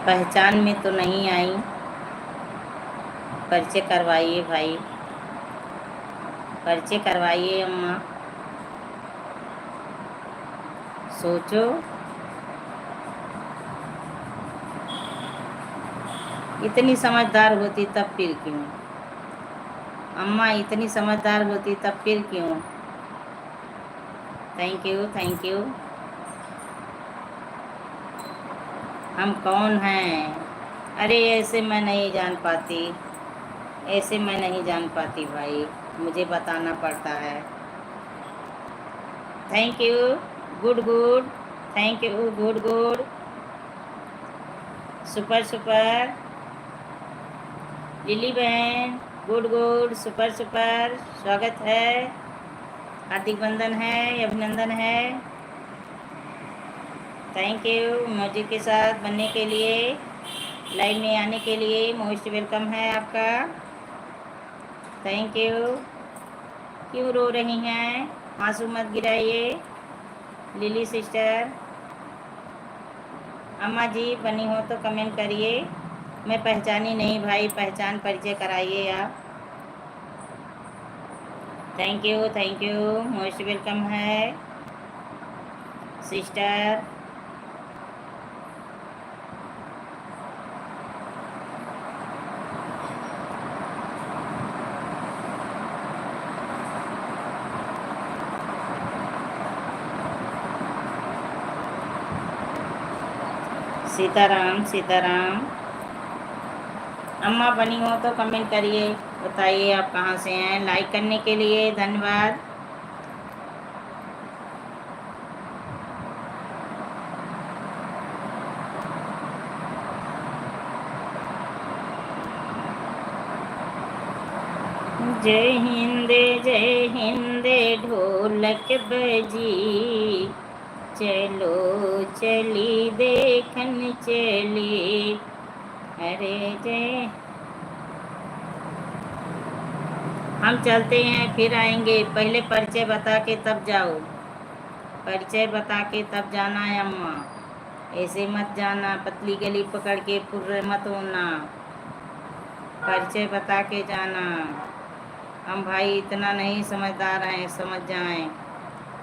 पहचान में तो नहीं आई। परिचय करवाइए भाई, परिचय करवाइए अम्मा। सोचो, इतनी समझदार होती तब फिर क्यों? अम्मा इतनी समझदार होती तब फिर क्यों? Thank you, thank you. हम कौन हैं? अरे ऐसे मैं नहीं जान पाती, ऐसे मैं नहीं जान पाती भाई, मुझे बताना पड़ता है। Thank you, good good, thank you, good good, super super, lily बहन, गुड गुड, सुपर सुपर, स्वागत है, हार्दिक बंधन है, अभिनंदन है। थैंक यू म्यूजिक के साथ बनने के लिए, लाइव में आने के लिए मोस्ट वेलकम है आपका। Thank you. क्यों रो रही हैं? आंसू मत गिराइए लिली सिस्टर। अम्मा जी बनी हो तो कमेंट करिए। मैं पहचानी नहीं भाई, पहचान परिचय कराइए आप। थैंक यू, मोस्ट वेलकम है सिस्टर। सीताराम सीताराम। अम्मा बनी हो तो कमेंट करिए, बताइए आप कहाँ से हैं। लाइक करने के लिए धन्यवाद। जय हिंद जय हिंद ढोलक बजी, चलो चली देखन चली। अरे जय, हम चलते हैं फिर आएंगे, पहले परिचय बता के तब जाओ, परिचय बता के तब जाना है अम्मा। ऐसे मत जाना, पतली गली पकड़ के पुर्र मत होना, परिचय बता के जाना। हम भाई इतना नहीं समझदार हैं, समझ जाएं।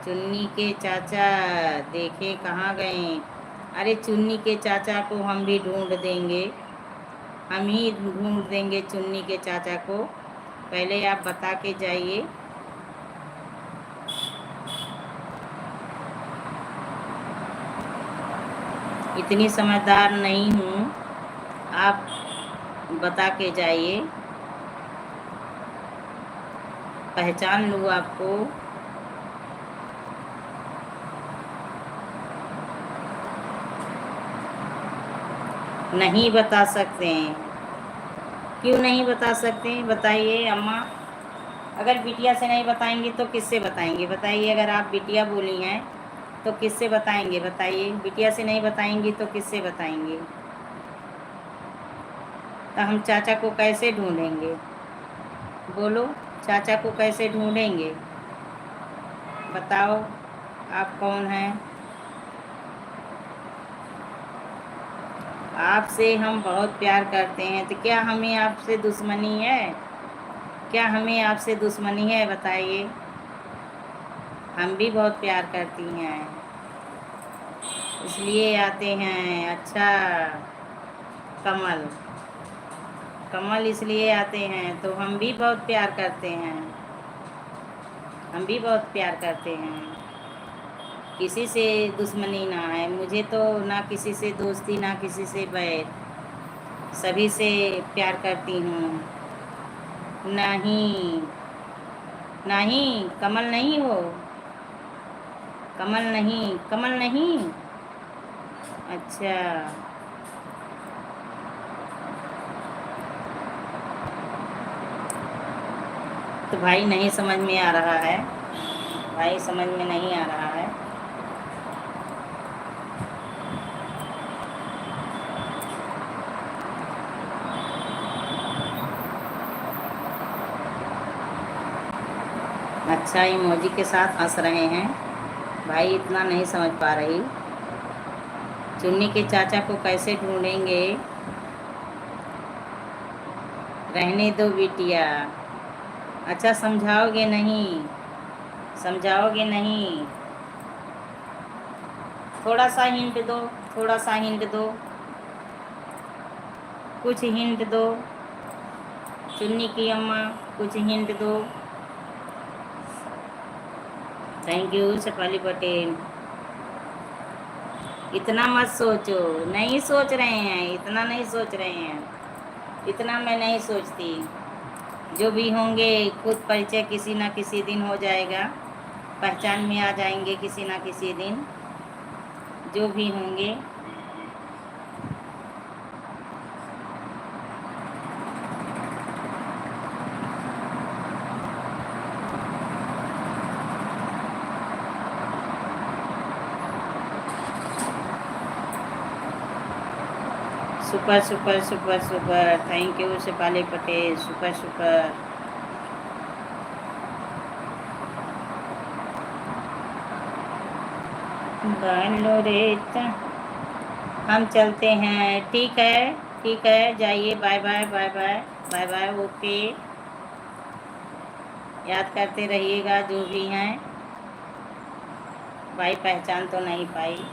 चुन्नी के चाचा देखे कहाँ गए? अरे चुन्नी के चाचा को हम भी ढूंढ देंगे, हम ही ढूंढ देंगे चुन्नी के चाचा को, पहले आप बता के जाइए। इतनी समझदार नहीं हूँ, आप बता के जाइए, पहचान लूँ आपको। नहीं बता सकते हैं? क्यों नहीं बता सकते, बताइए अम्मा। अगर बिटिया से नहीं बताएंगे तो किससे बताएंगे बताइए? अगर आप बिटिया बोली हैं तो किससे बताएंगे बताइए? बिटिया से नहीं बताएंगी तो किससे बताएंगे? तो हम चाचा को कैसे ढूंढेंगे? बोलो, चाचा को कैसे ढूंढेंगे? बताओ आप कौन हैं? आपसे हम बहुत प्यार करते हैं, तो क्या हमें आपसे दुश्मनी है? क्या हमें आपसे दुश्मनी है बताइए? हम भी बहुत प्यार करती हैं, इसलिए आते हैं। अच्छा, कमल, कमल इसलिए आते हैं, तो हम भी बहुत प्यार करते हैं, हम भी बहुत प्यार करते हैं। किसी से दुश्मनी ना है मुझे तो, ना किसी से दोस्ती ना किसी से बैर, सभी से प्यार करती हूँ। नहीं नहीं, कमल नहीं हो, कमल नहीं, कमल नहीं। अच्छा, तो भाई नहीं समझ में आ रहा है, भाई समझ में नहीं आ रहा है। अच्छा, इमोजी के साथ हंस रहे हैं भाई, इतना नहीं समझ पा रही। चुन्नी के चाचा को कैसे ढूंढेंगे? रहने दो बिटिया। अच्छा, समझाओगे नहीं? समझाओगे नहीं? थोड़ा सा हिंट दो, थोड़ा सा हिंट दो, कुछ हिंट दो चुन्नी की अम्मा, कुछ हिंट दो। Thank you Shefali Patel. इतना मत सोचो, नहीं सोच रहे हैं, इतना नहीं सोच रहे हैं, इतना मैं नहीं सोचती। जो भी होंगे खुद परिचय किसी ना किसी दिन हो जाएगा, पहचान में आ जाएंगे किसी ना किसी दिन, जो भी होंगे। Super super super super, thank you Shefali Patel, super super. बालो रेता, हम चलते हैं, ठीक है, ठीक है, जाइए, bye bye bye bye bye bye, okay. याद करते रहिएगा जो भी हैं। भाई पहचान तो नहीं पाई,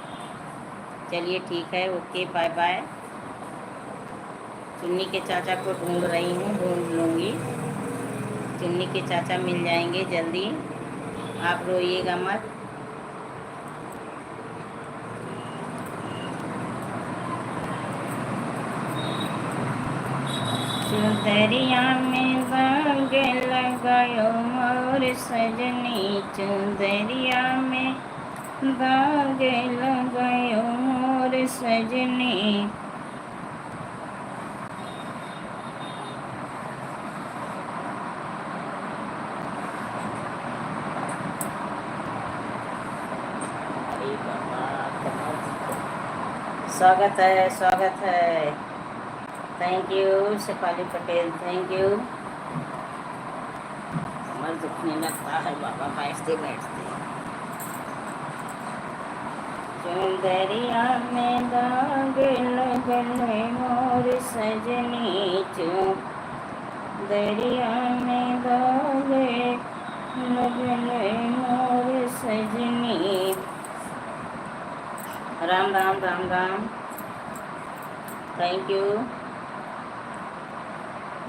चलिए ठीक है, ओके, बाय बाय। चुन्नी के चाचा को ढूंढ रही हूँ, ढूंढ लूँगी, चुन्नी के चाचा मिल जाएंगे जल्दी, आप रोइएगा मत। चुंदरिया में दाग लगायो मोर सजनी, चुंदरिया में दाग लगायो मोर सजनी। स्वागत है, स्वागत है, thank you Shefali Patel, thank you. कमर दुखने लगता है बाबा बैठते बैठते। चुंदरिया में दाग लगल मोर सजनी, चुंदरिया में दाग लगल मोर सजनी। Ram Ram Ram Ram, thank you.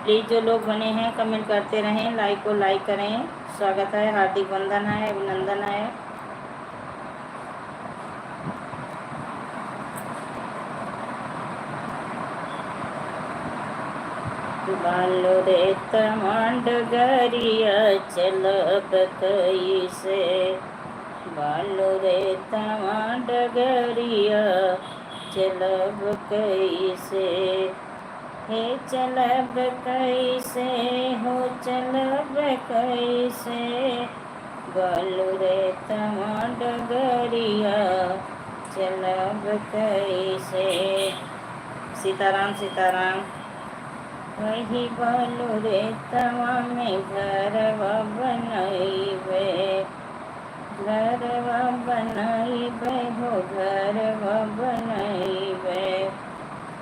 Please जो लोग बने हैं कमेंट करते रहें, लाइक को लाइक करें, स्वागत है, हार्दिक वंदन है, अभिनंदन है। बालो रे तमांडगरिया चलब कैसे, बालो रे तमांडगरिया चलब कैसे, हे चलब कैसे हो चलब कैसे, बालो रे तमांडगरिया चलब कैसे। सीताराम सीताराम। वही बालो रे तवा में घरवा बनैबे, घरवा बनैबे हो घरवा बनैबे,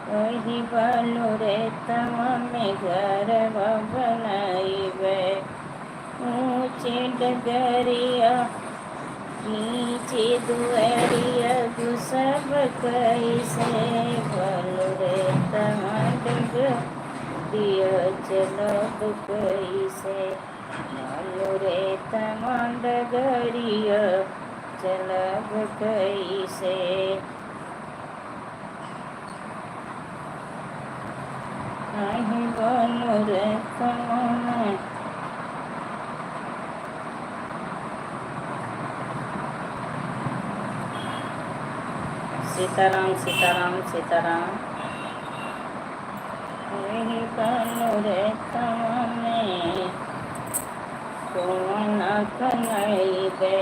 वही बालो रे तवा में घरवा बनैबे। ऊँचे डगरिया नीचे दुआरिया घुसब कैसे, बालो रे तवा दिया चलब कैसे, बालो रे तमांडगरिया चलब कैसे। आहे बालो रे तमांड, सीताराम सीताराम सीताराम। वही बालो रे तवा में कुआं खनैबे,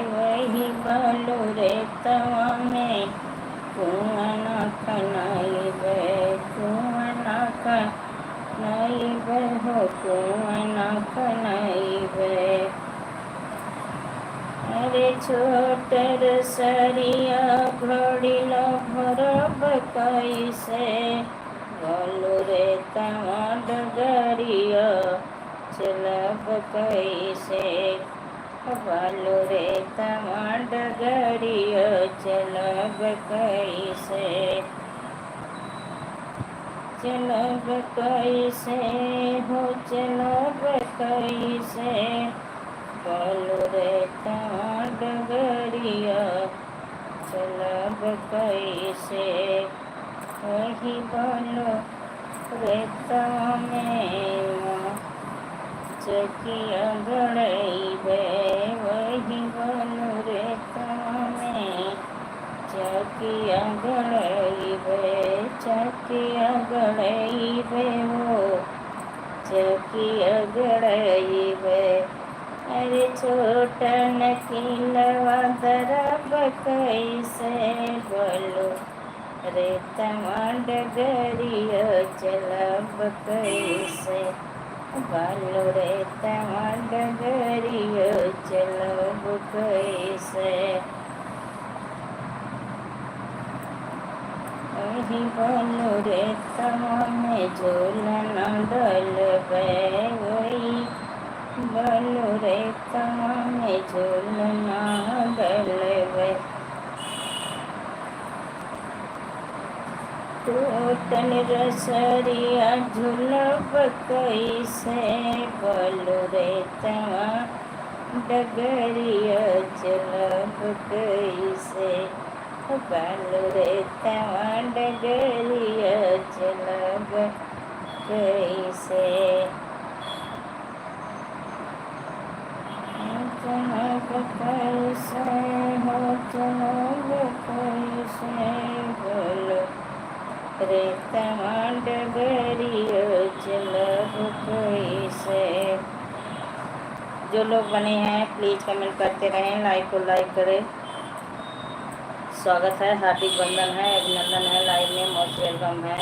वही बालो रे तवा में कुआं खनैबे, कुआं खनैबे हो कुआं खनैबे। अरे छोटर सरिया घड़िला भरब कैसे, बालो रे तमांडगरिया चलब कैसे, बालो रे तमांडगरिया चलब कैसे, चलब कैसे हो चलब कैसे, बालो रे तमांडगरिया चलब कैसे, वही बोलो रेता में चकिया गड़ैबे, वही बोलो रेता में चकिया गड़ैबे, चकिया गड़ैबे वो चकिया गड़ैबे। अरे छोटा नकीलवा दरब कैसे बोलो रे डगरिया चलब कैसे, बोलो रे डगरिया चलब कैसे। वही बोलो रे में झूलना डलबे, वही बोलो रे में झूलना डलबे। टूटल रसरिया झुलब कैसे, बोलो रे डगरिया चलब कैसे, बोलो रे डगरिया चलब कैसे। चलब कैसे हो चलब कैसे, बोलो रे डगरिया चलब कैसे। जो लोग बने हैं प्लीज़ कमेंट करते रहें, लाइक को लाइक करें। स्वागत है, हार्दिक वंदन है, अभिनंदन है, लाइव में मोस्ट वेलकम है।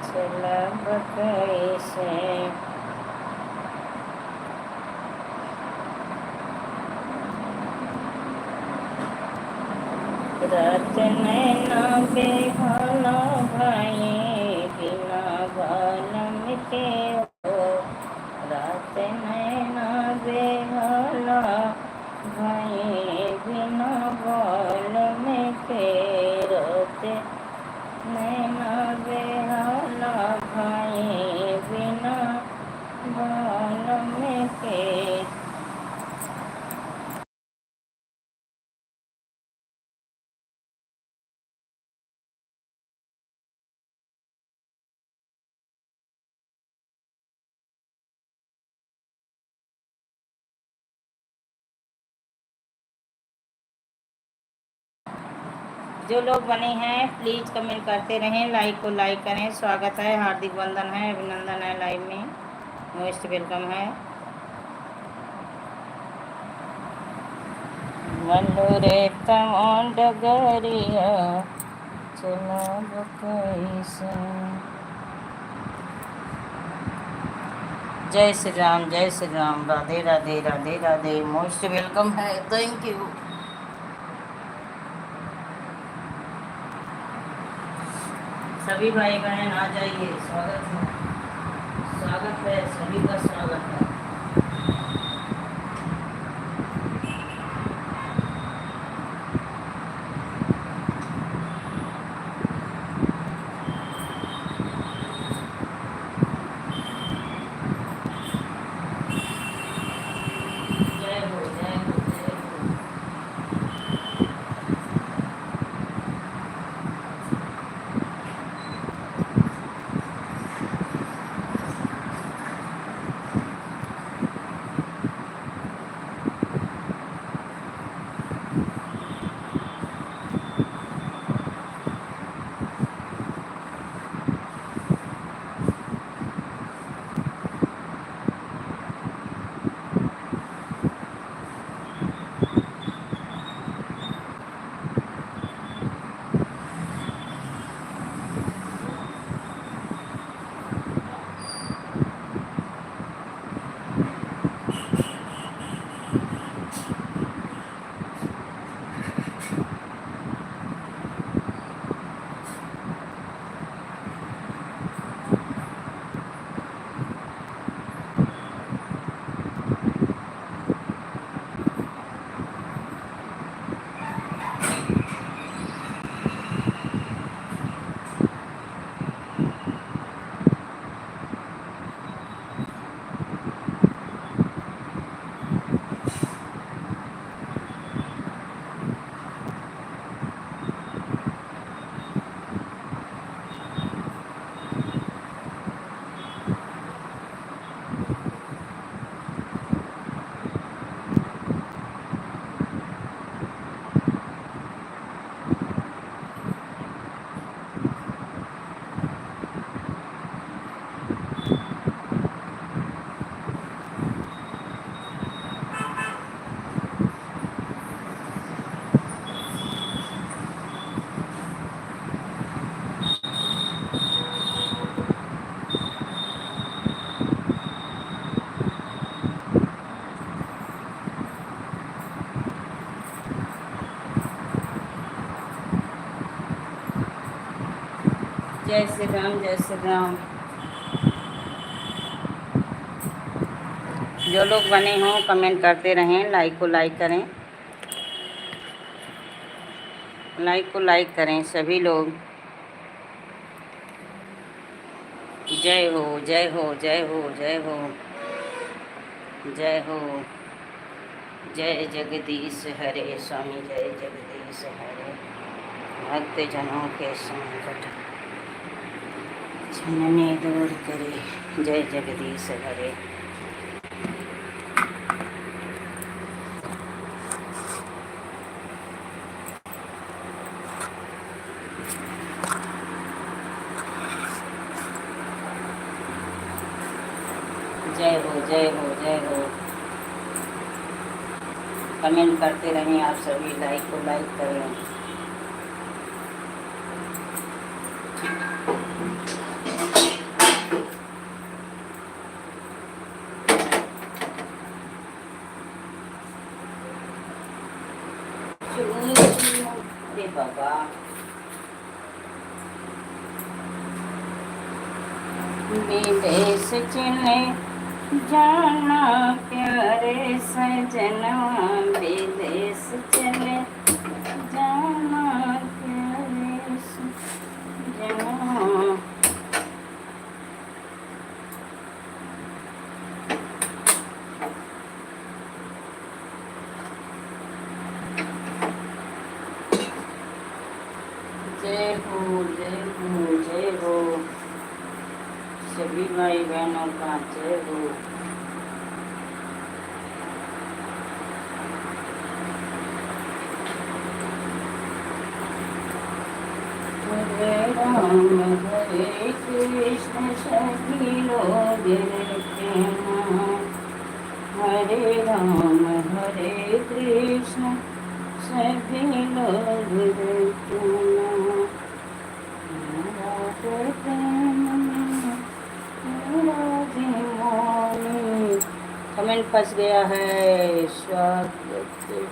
चलब कैसे, रात नैना बेहाला भाई बिना बालम के हो, रात नैना बेहाला भाई बिना बालम के, रात नैना बेहाला भाई बिना बालम के। जो लोग बने हैं प्लीज़ कमेंट करते रहें, लाइक को लाइक करें। स्वागत है, हार्दिक वंदन है, अभिनंदन है, लाइव में मोस्ट वेलकम है। बोलो रे डगरिया चलब कैसे। जय श्री राम, जय श्री राम, राधे राधे राधे राधे, मोस्ट वेलकम है, थैंक यू। सभी भाई बहन आ जाइए, स्वागत है, सभी का स्वागत है। जय हो जय हो जय हो। जय श्री राम, जय श्री राम। जो लोग बने हों कमेंट करते रहें, लाइक को लाइक करें, लाइक को लाइक करें सभी लोग। जय हो, जय हो, जय हो, जय हो, जय हो। जय जगदीश हरे स्वामी, जय जगदीश हरे। भक्त जनों के संकट छनने दूर करे, जय जगदीश हरे। जय हो, जय हो, जय हो। कमेंट करते रहें आप सभी, लाइक को लाइक करें। अरे बाबा, विदेश चले जाना प्यारे सजना, विदेश चले जाना प्यारे सजना। जय हो, जय हो, जय हो सभी भाई बहनों का, जय हो। हरे राम हरे कृष्ण सभी लोग रखना, हरे राम हरे कृष्ण सभी लोग रखना। कमेंट फंस गया है, स्वागत।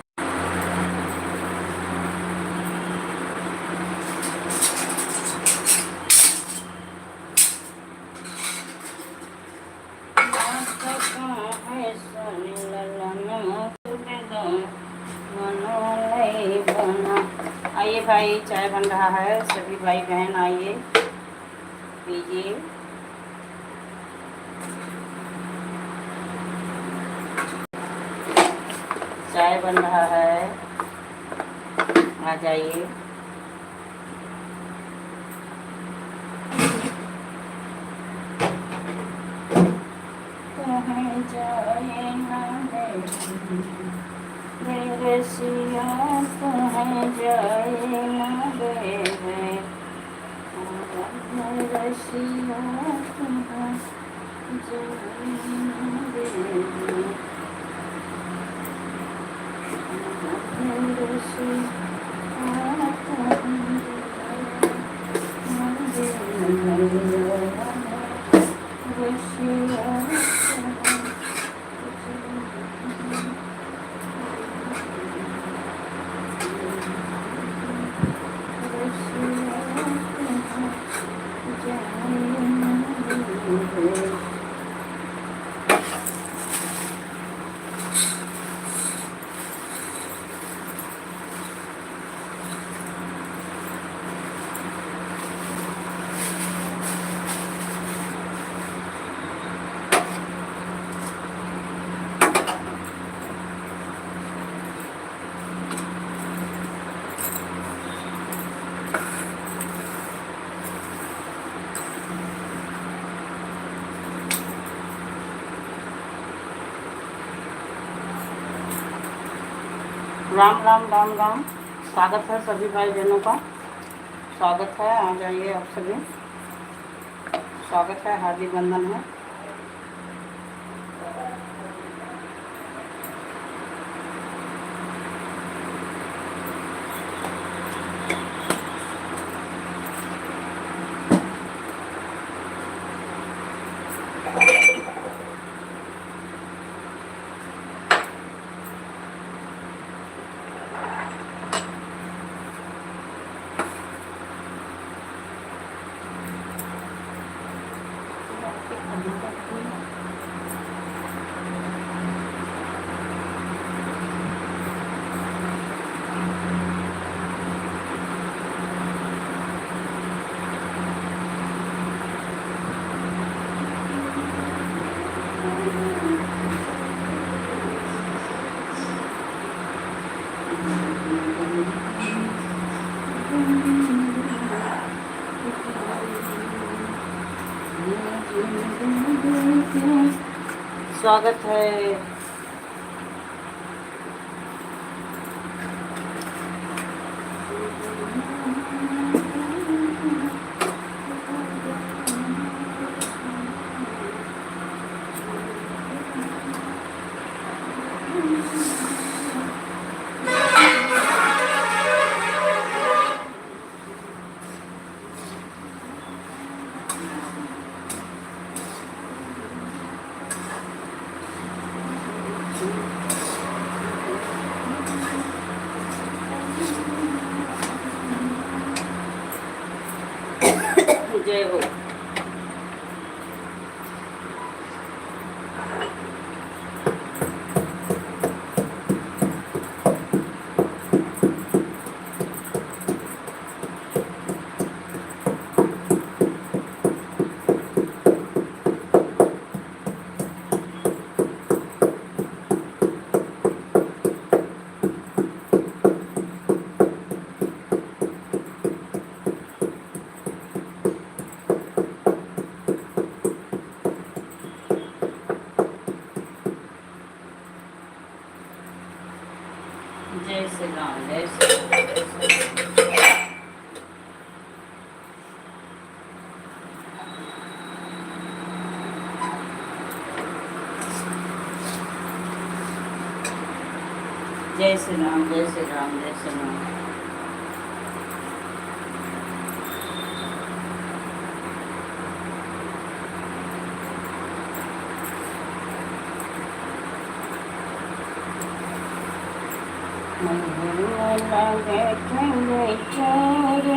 आइए भाई, चाय बन रहा है, सभी भाई बहन आइए पीजिए। चाय बन रहा है, आ जाइए। जाए ना मेरे सिया, तुम्हें जाए ना गए हैं, मेरे सिया तुम्हें जाए ना गए हैं, मेरे सिया तुम्हें राम राम राम राम। स्वागत है सभी भाई बहनों का, स्वागत है, आ जाइए आप सभी, स्वागत है, हार्दिक वंदन है। स्वागत है। जय हो। जय श्री राम, जय श्री राम, जय श्री राम। जय श्री राम, जय श्री राम, जय श्री राम। बैठेंगे चोर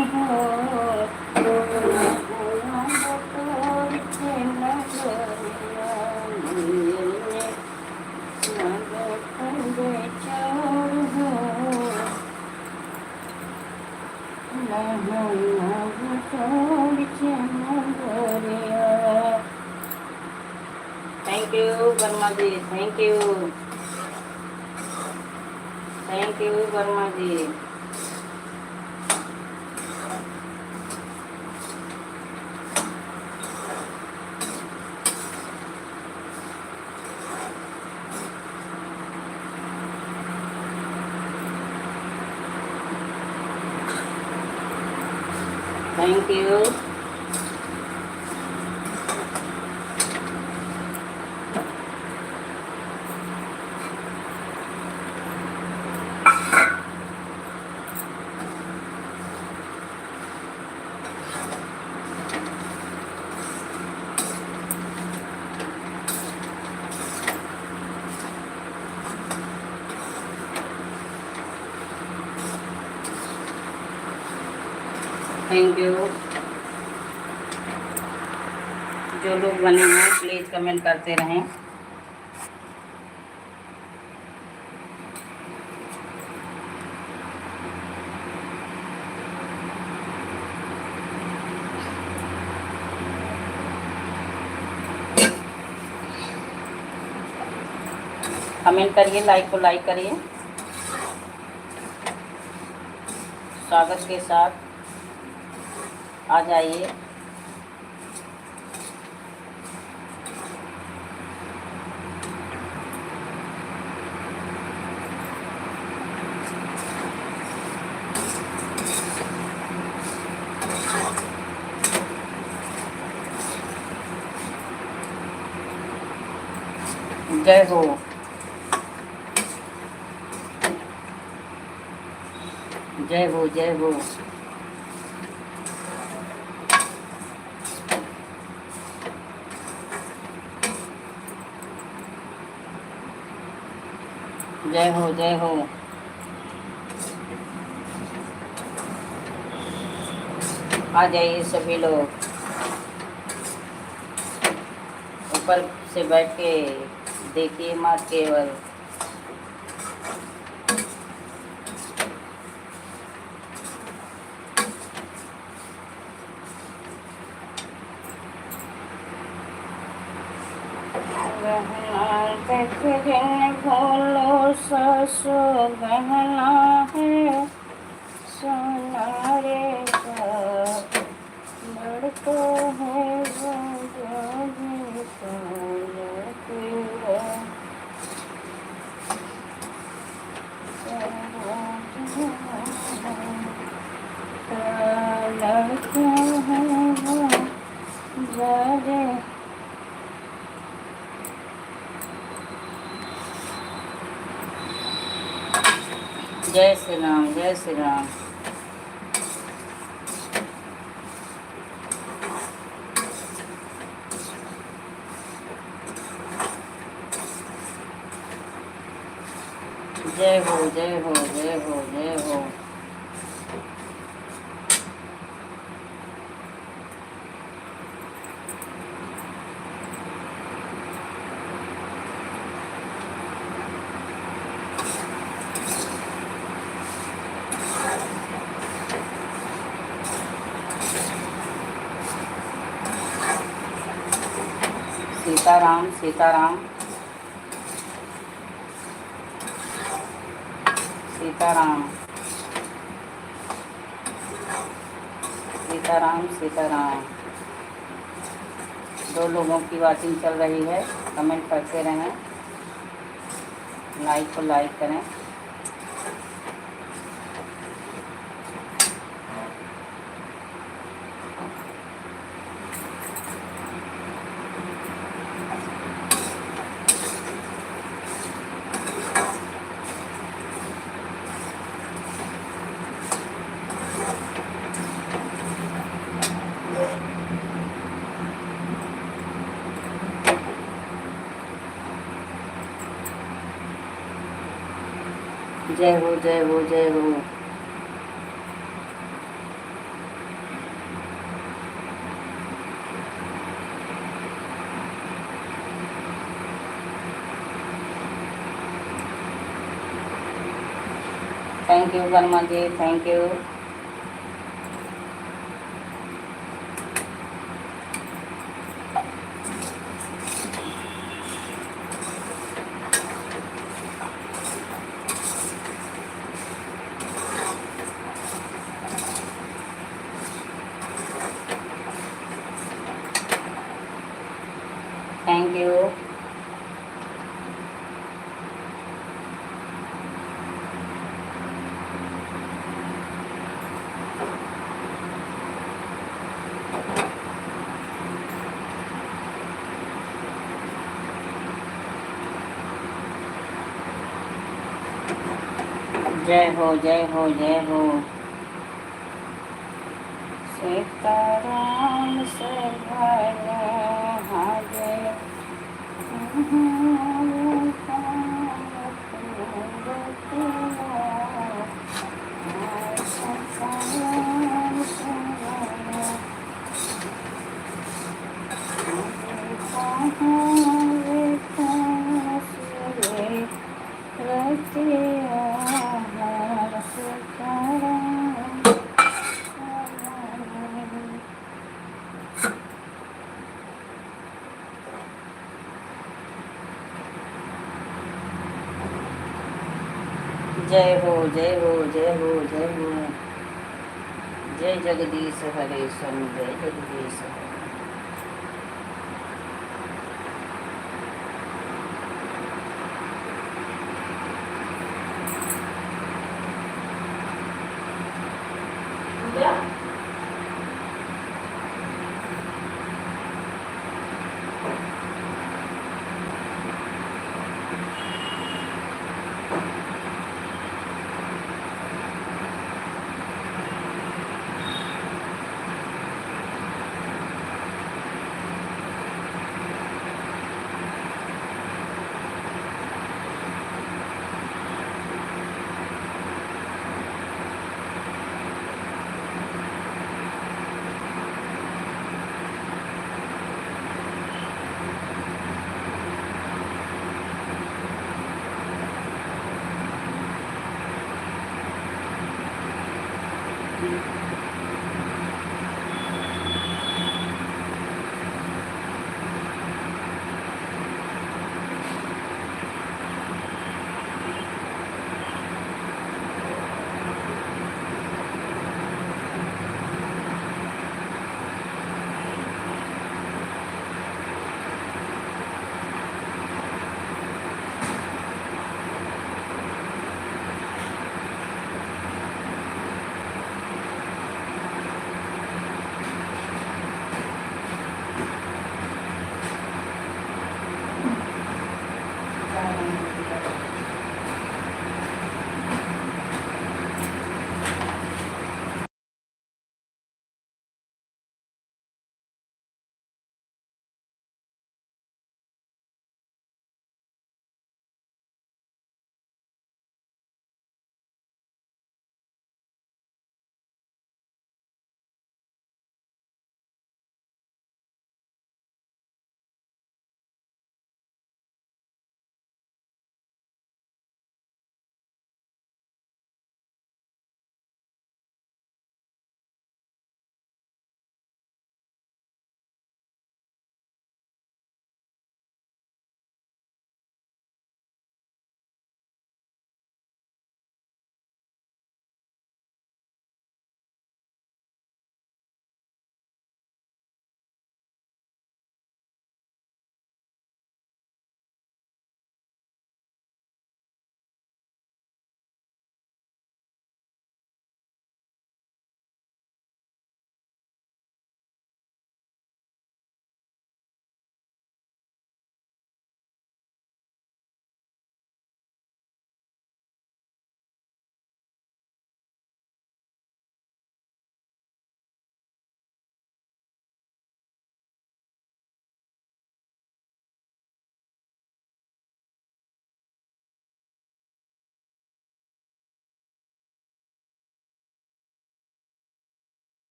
thank you Verma ji, thank you, thank you Verma ji. Thank you. Thank you. जो लोग बने हैं प्लीज़ कमेंट करते रहें। कमेंट करिए, लाइक को लाइक करिए। स्वागत के साथ आ जाइए। जय हो। जय हो, जय हो। जय हो, जय हो। आ जाइए सभी लोग, ऊपर से बैठ के देखिए मत केवल। भोलो ससो गहना है सोना रे लड़को है जय श्री राम, जय श्री राम। जय हो, जय हो, जय हो, जय हो। सीताराम, सीताराम, सीताराम, सीताराम, सीताराम। दो लोगों की बातें चल रही है, कमेंट करते रहें, लाइक को लाइक करें। जय हो, जय हो, जय हो। Thank you Verma ji, thank you. Thank you. जय हो, जय हो, जय हो। सीताराम से भले हाजर जय हो, जय हो, जय हो, जय हो। जय जगदीश हरे स्वामी, जय जगदीश हरे।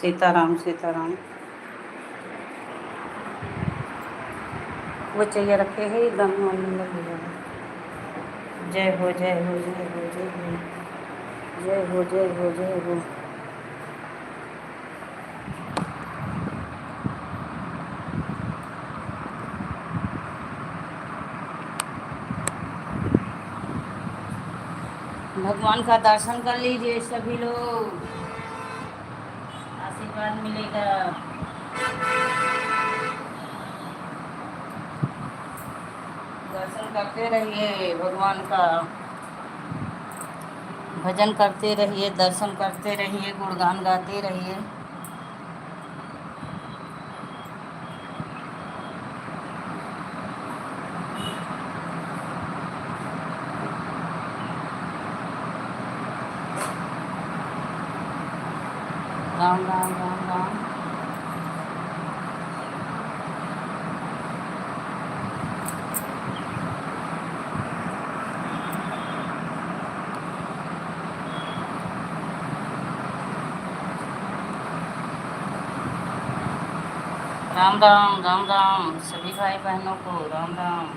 सीताराम सीताराम। वो चाहिए रखे है दम वाले लगे हैं। जय हो जय हो जय हो जय हो जय हो जय हो जय हो। भगवान का दर्शन कर लीजिए सभी लोग, आशीर्वाद मिलेगा। दर्शन करते रहिए भगवान का, भजन करते रहिए, दर्शन करते रहिए, गुणगान गाते रहिए। राम राम राम राम। राम राम राम राम सभी भाई बहनों को राम राम।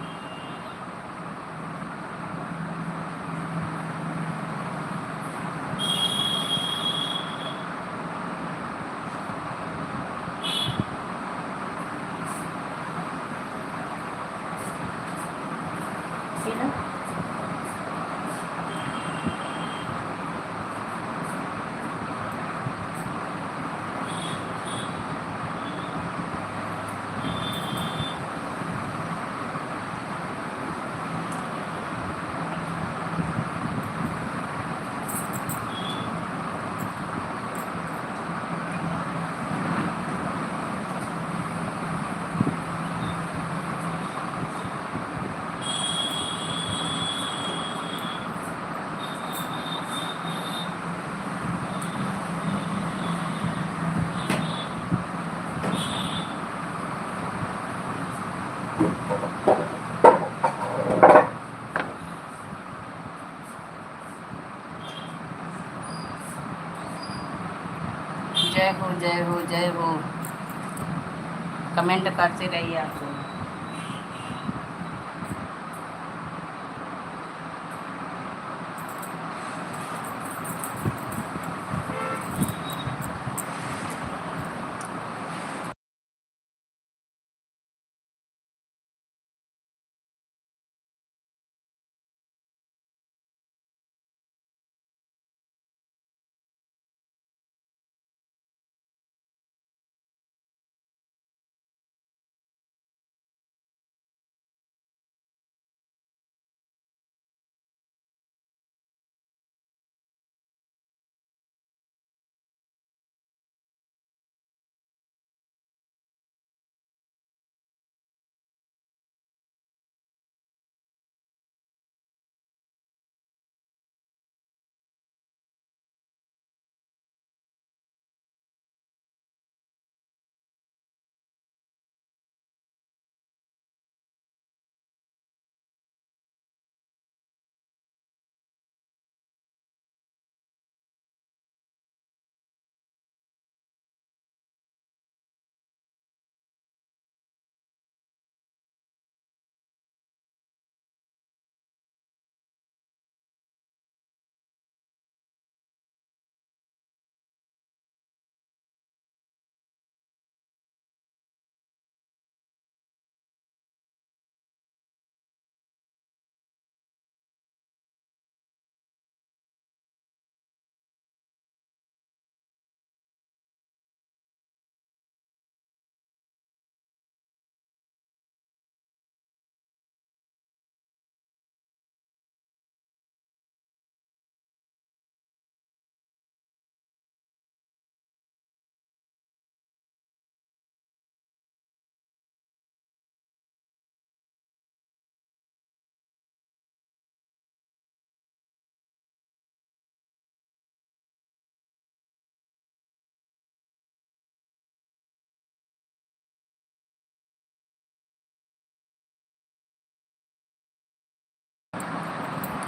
जय हो जय हो जय हो। कमेंट करते रहिए आप लोग।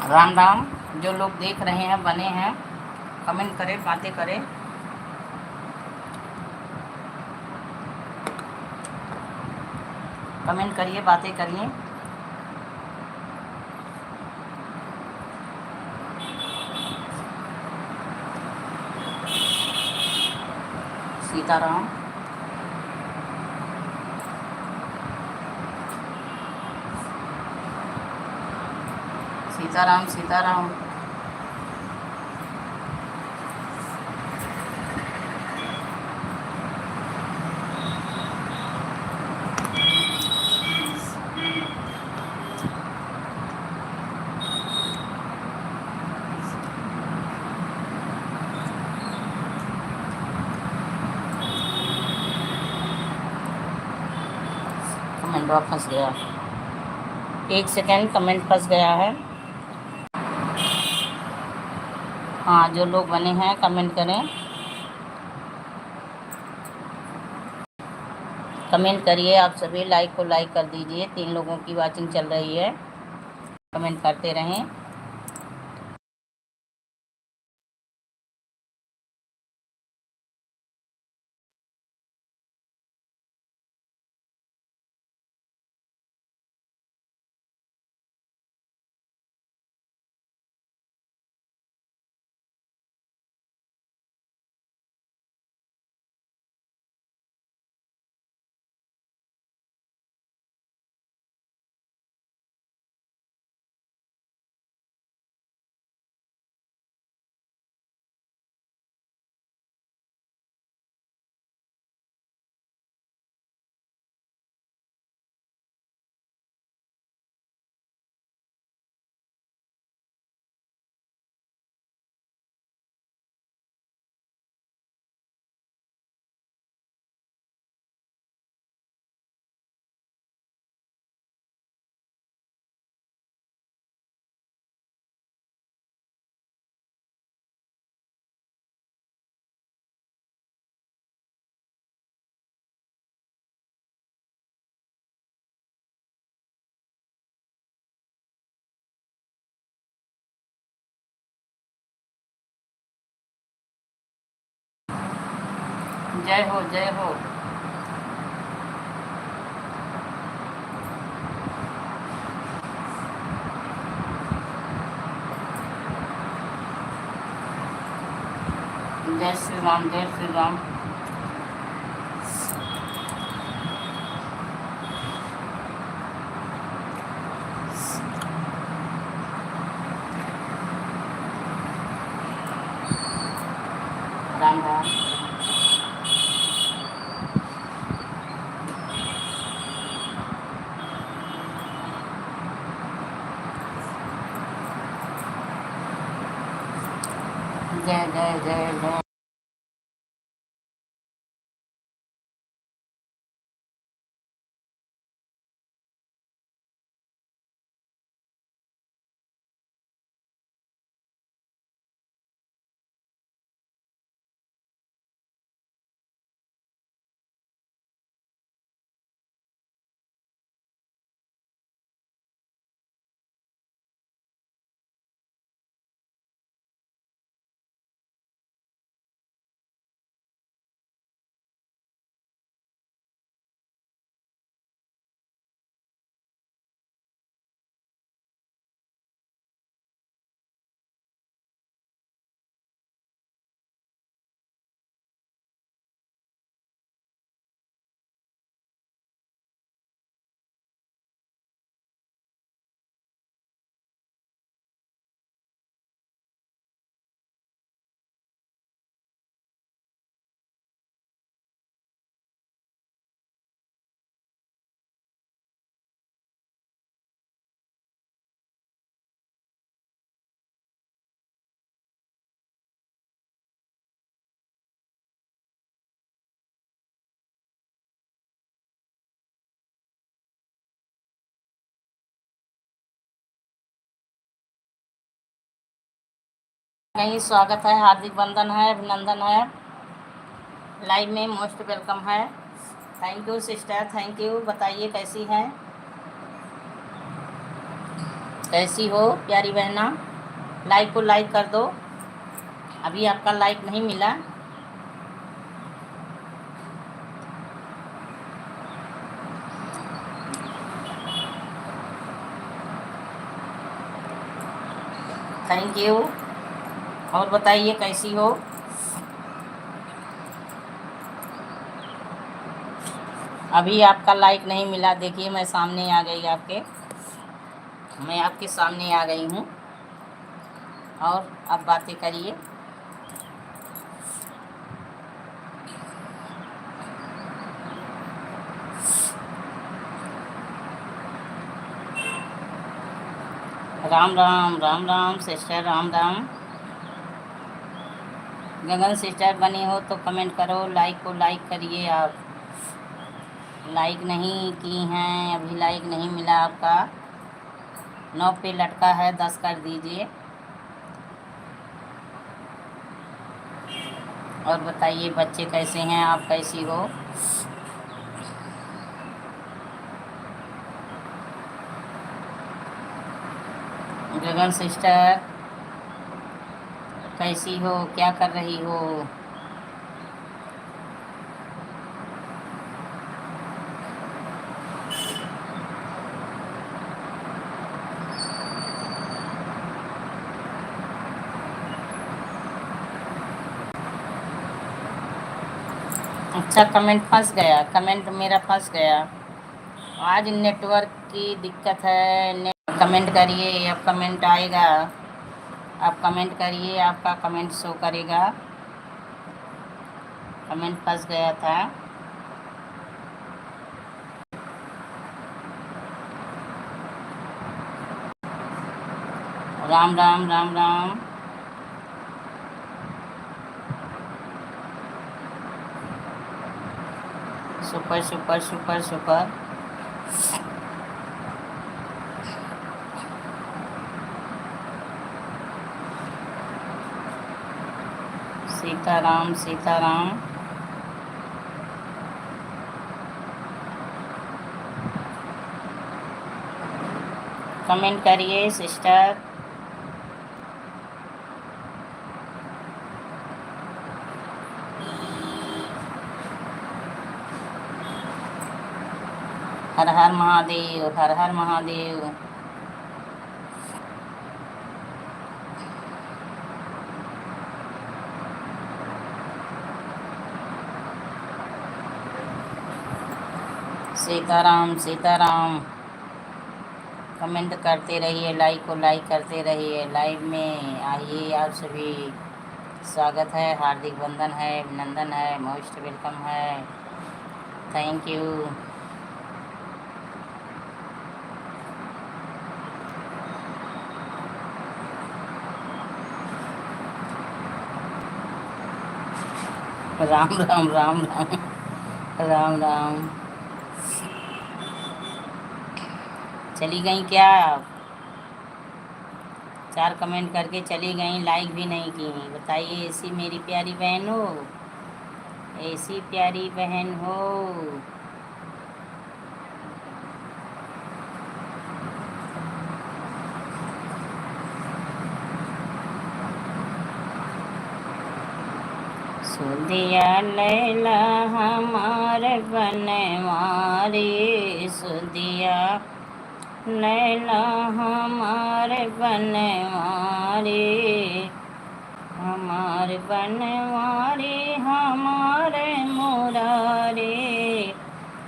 राम राम। जो लोग देख रहे हैं बने हैं, कमेंट करें, बातें करें। कमेंट करिए, बातें करिए। सीताराम। सीताराम सीताराम। कमेंट फंस गया, 1 सेकेंड, कमेंट फंस गया है। हाँ, जो लोग बने हैं कमेंट करें, कमेंट करिए। आप सभी लाइक को लाइक कर दीजिए। 3 लोगों की वाचिंग चल रही है, कमेंट करते रहें। जय हो, जय हो। जय श्री राम, जय श्री राम। राम राम। जय जय जय जय। नहीं, स्वागत है, हार्दिक वंदन है, अभिनंदन है। लाइव में मोस्ट वेलकम है। Thank you sister, thank you. बताइए कैसी हैं, कैसी हो प्यारी बहना। लाइक को लाइक कर दो, अभी आपका लाइक नहीं मिला। Thank you. और बताइए कैसी हो। अभी आपका लाइक नहीं मिला, देखिए मैं सामने आ गई आपके, मैं आपके सामने आ गई हूँ। और अब बातें करिए। राम राम राम राम सिस्टर, राम राम। गगन सिस्टर बनी हो तो कमेंट करो, लाइक को लाइक करिए आप। लाइक नहीं की हैं, अभी लाइक नहीं मिला आपका। 9 पे लटका है, 10 कर दीजिए। और बताइए बच्चे कैसे हैं, आप कैसी हो। गगन सिस्टर कैसी हो, क्या कर रही हो। अच्छा कमेंट फंस गया, कमेंट मेरा फंस गया। आज नेटवर्क की दिक्कत है। कमेंट करिए, अब कमेंट आएगा। आप कमेंट करिए, आपका कमेंट शो करेगा। कमेंट फंस गया था। Ram Ram Ram Ram. Super super super super. Sitaram Sitaram. Comment करिए सिस्टर। हर हर महादेव, हर हर महादेव। सीताराम सीताराम। कमेंट करते रहिए, लाइक को लाइक करते रहिए। लाइव में आइए आप सभी। स्वागत है, हार्दिक वंदन है, अभिनंदन है, मोस्ट वेलकम है। Thank you. राम राम राम राम। राम राम। चली गई क्या आप। 4 कमेंट करके चली गई, लाइक भी नहीं की। बताइए, ऐसी मेरी प्यारी बहन हो, ऐसी प्यारी बहन हो। सुधिया लैला हमार बनवारी, सुधिया लैला हमार बनवारी, हमार बनवारी हमार मुरारी।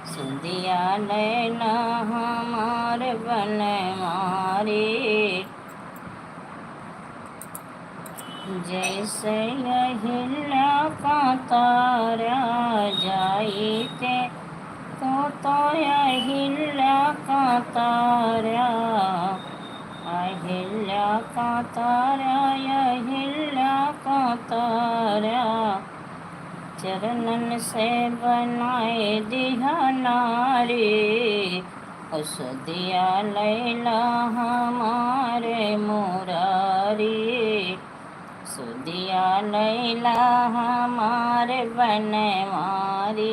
सुधिया लैला हमार बनवारी। जैसे अहिल्या का तारा जाइते, तो अहिल्या का तारा, अहिल्या का तारा, अहिल्या का तारा। चरणन से बनाए दिया नारी, उस दिया लैला हमारे मुरारी। सुदिया लैला हमारे बनवारी।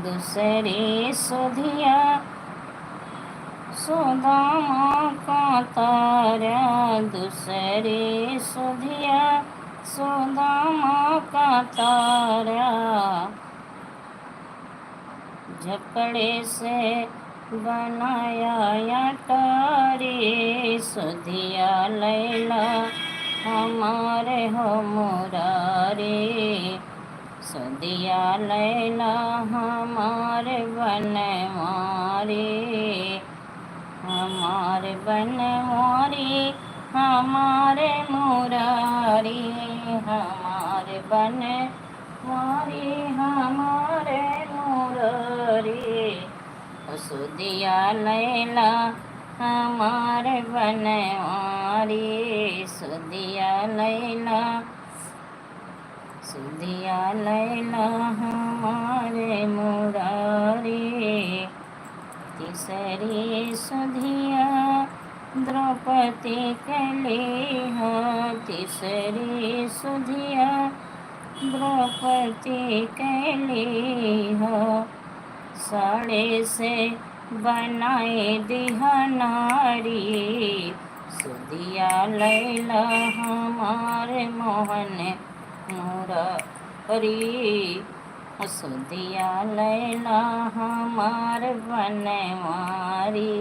दूसरी सुधिया सुदामा का तारा, दूसरी सुधिया सुदामा का तारा। झपड़े से बनाया अटारी सुधिया लैला हमारे हो मुरारी सुधिया लैला हमारे बनवारी हमारे बनवारी हमारे मुरारी हमारे बनवारी हमारे मुरारी सुधिया लैला हमारे बनवारी सुधिया लैला सुधिया लैला हमारे मुरारी तीसरी सुधिया द्रौपदी कलिहा तीसरी सुधिया द्रौपदी कलिहा साड़े से बनाए दिहा नारी सुधिया लैला हमारे मोहन मुरारी सुधिया लैला हमारे बनवारी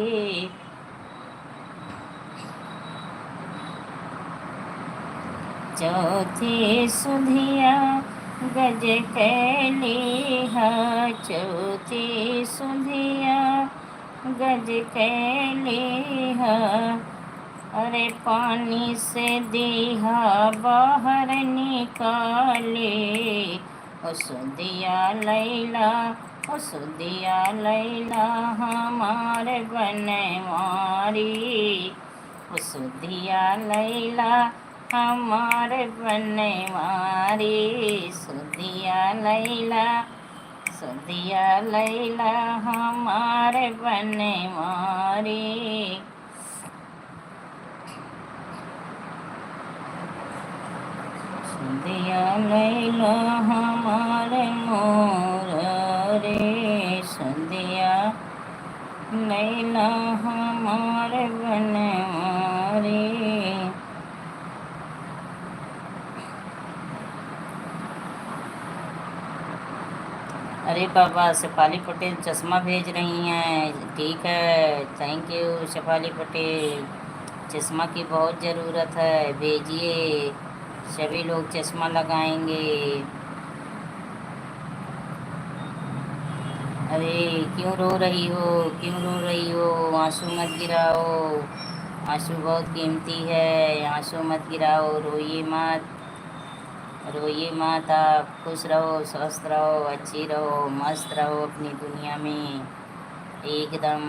चौथी सुधिया गज कैलिहा चौथी सुधिया गज कैलिहा अरे पानी से दिहा बाहर निकाले ओ सुधिया लैला ओ सुधिया लैला हमारे बनवारी ओ सुधिया लैला हमारे बनवारी सुधिया लैला सुधिया लैला हमारे बनवारी सुधिया लैला हमारे मुरारी सुधिया लैला हमारे बनवारी अरे बाबा शेफाली पटेल चश्मा भेज रही हैं। ठीक है, थैंक यू शेफाली पटेल। चश्मा की बहुत ज़रूरत है, भेजिए। सभी लोग चश्मा लगाएंगे। अरे क्यों रो रही हो, क्यों रो रही हो? आंसू मत गिराओ, आंसू बहुत कीमती है। आंसू मत गिराओ, रोइए मत, रोइए मत। आप खुश रहो, स्वस्थ रहो, अच्छी रहो, मस्त रहो अपनी दुनिया में एकदम।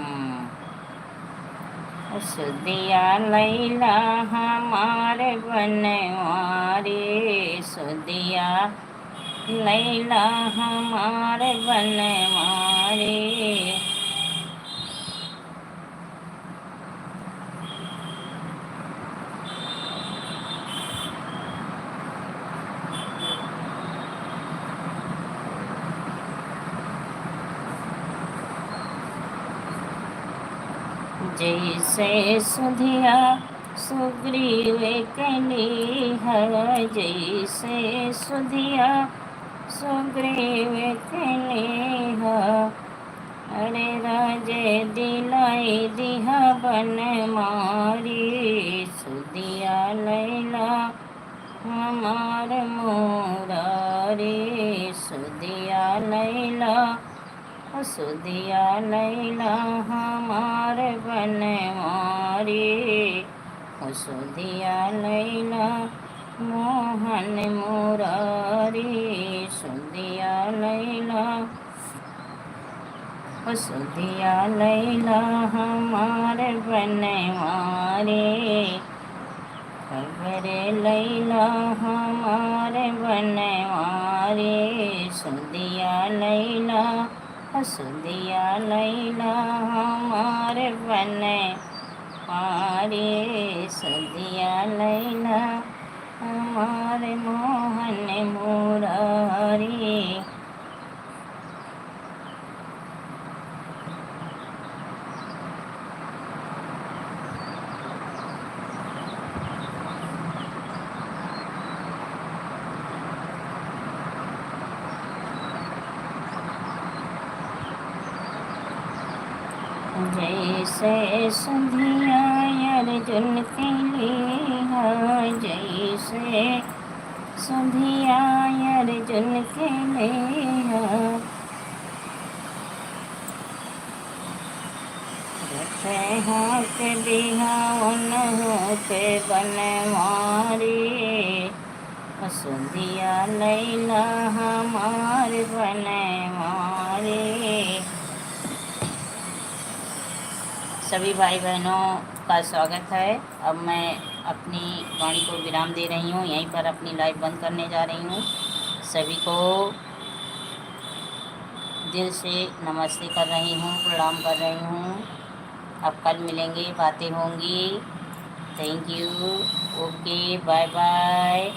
सुधिया लैला हमारे बनवारी सुधिया लैला हमारे बनवारी जैसे सुधिया सुग्रीव कली है जैसे सुधिया सुग्रीव कली है। अरे राजे दिलाई दिहा बन मारी सुधिया लैला हमार मुरारी सुधिया लैला सुधिया लैला हमार बनवारी सुधिया लैला मोहन मुरारी सुधिया लैला सुधिया लैला हमार बनवारी खबरे लैला हमार बनवारी सुधिया लैला सुधिया लैला हमारे बनवारी सुधिया लैला हमारे मोहन मुरारी। जैसे संधिया अर्जुन के लिए, जैसे संधिया अर्जुन के लिए, रखे हाथ बिहावन होके बनवारी, संधिया लैला हमार बनवारी। सभी भाई बहनों का स्वागत है। अब मैं अपनी वाणी को विराम दे रही हूँ, यहीं पर अपनी लाइव बंद करने जा रही हूँ। सभी को दिल से नमस्ते कर रही हूँ, प्रणाम कर रही हूँ। अब कल मिलेंगे, बातें होंगी। Thank you. Okay, bye bye.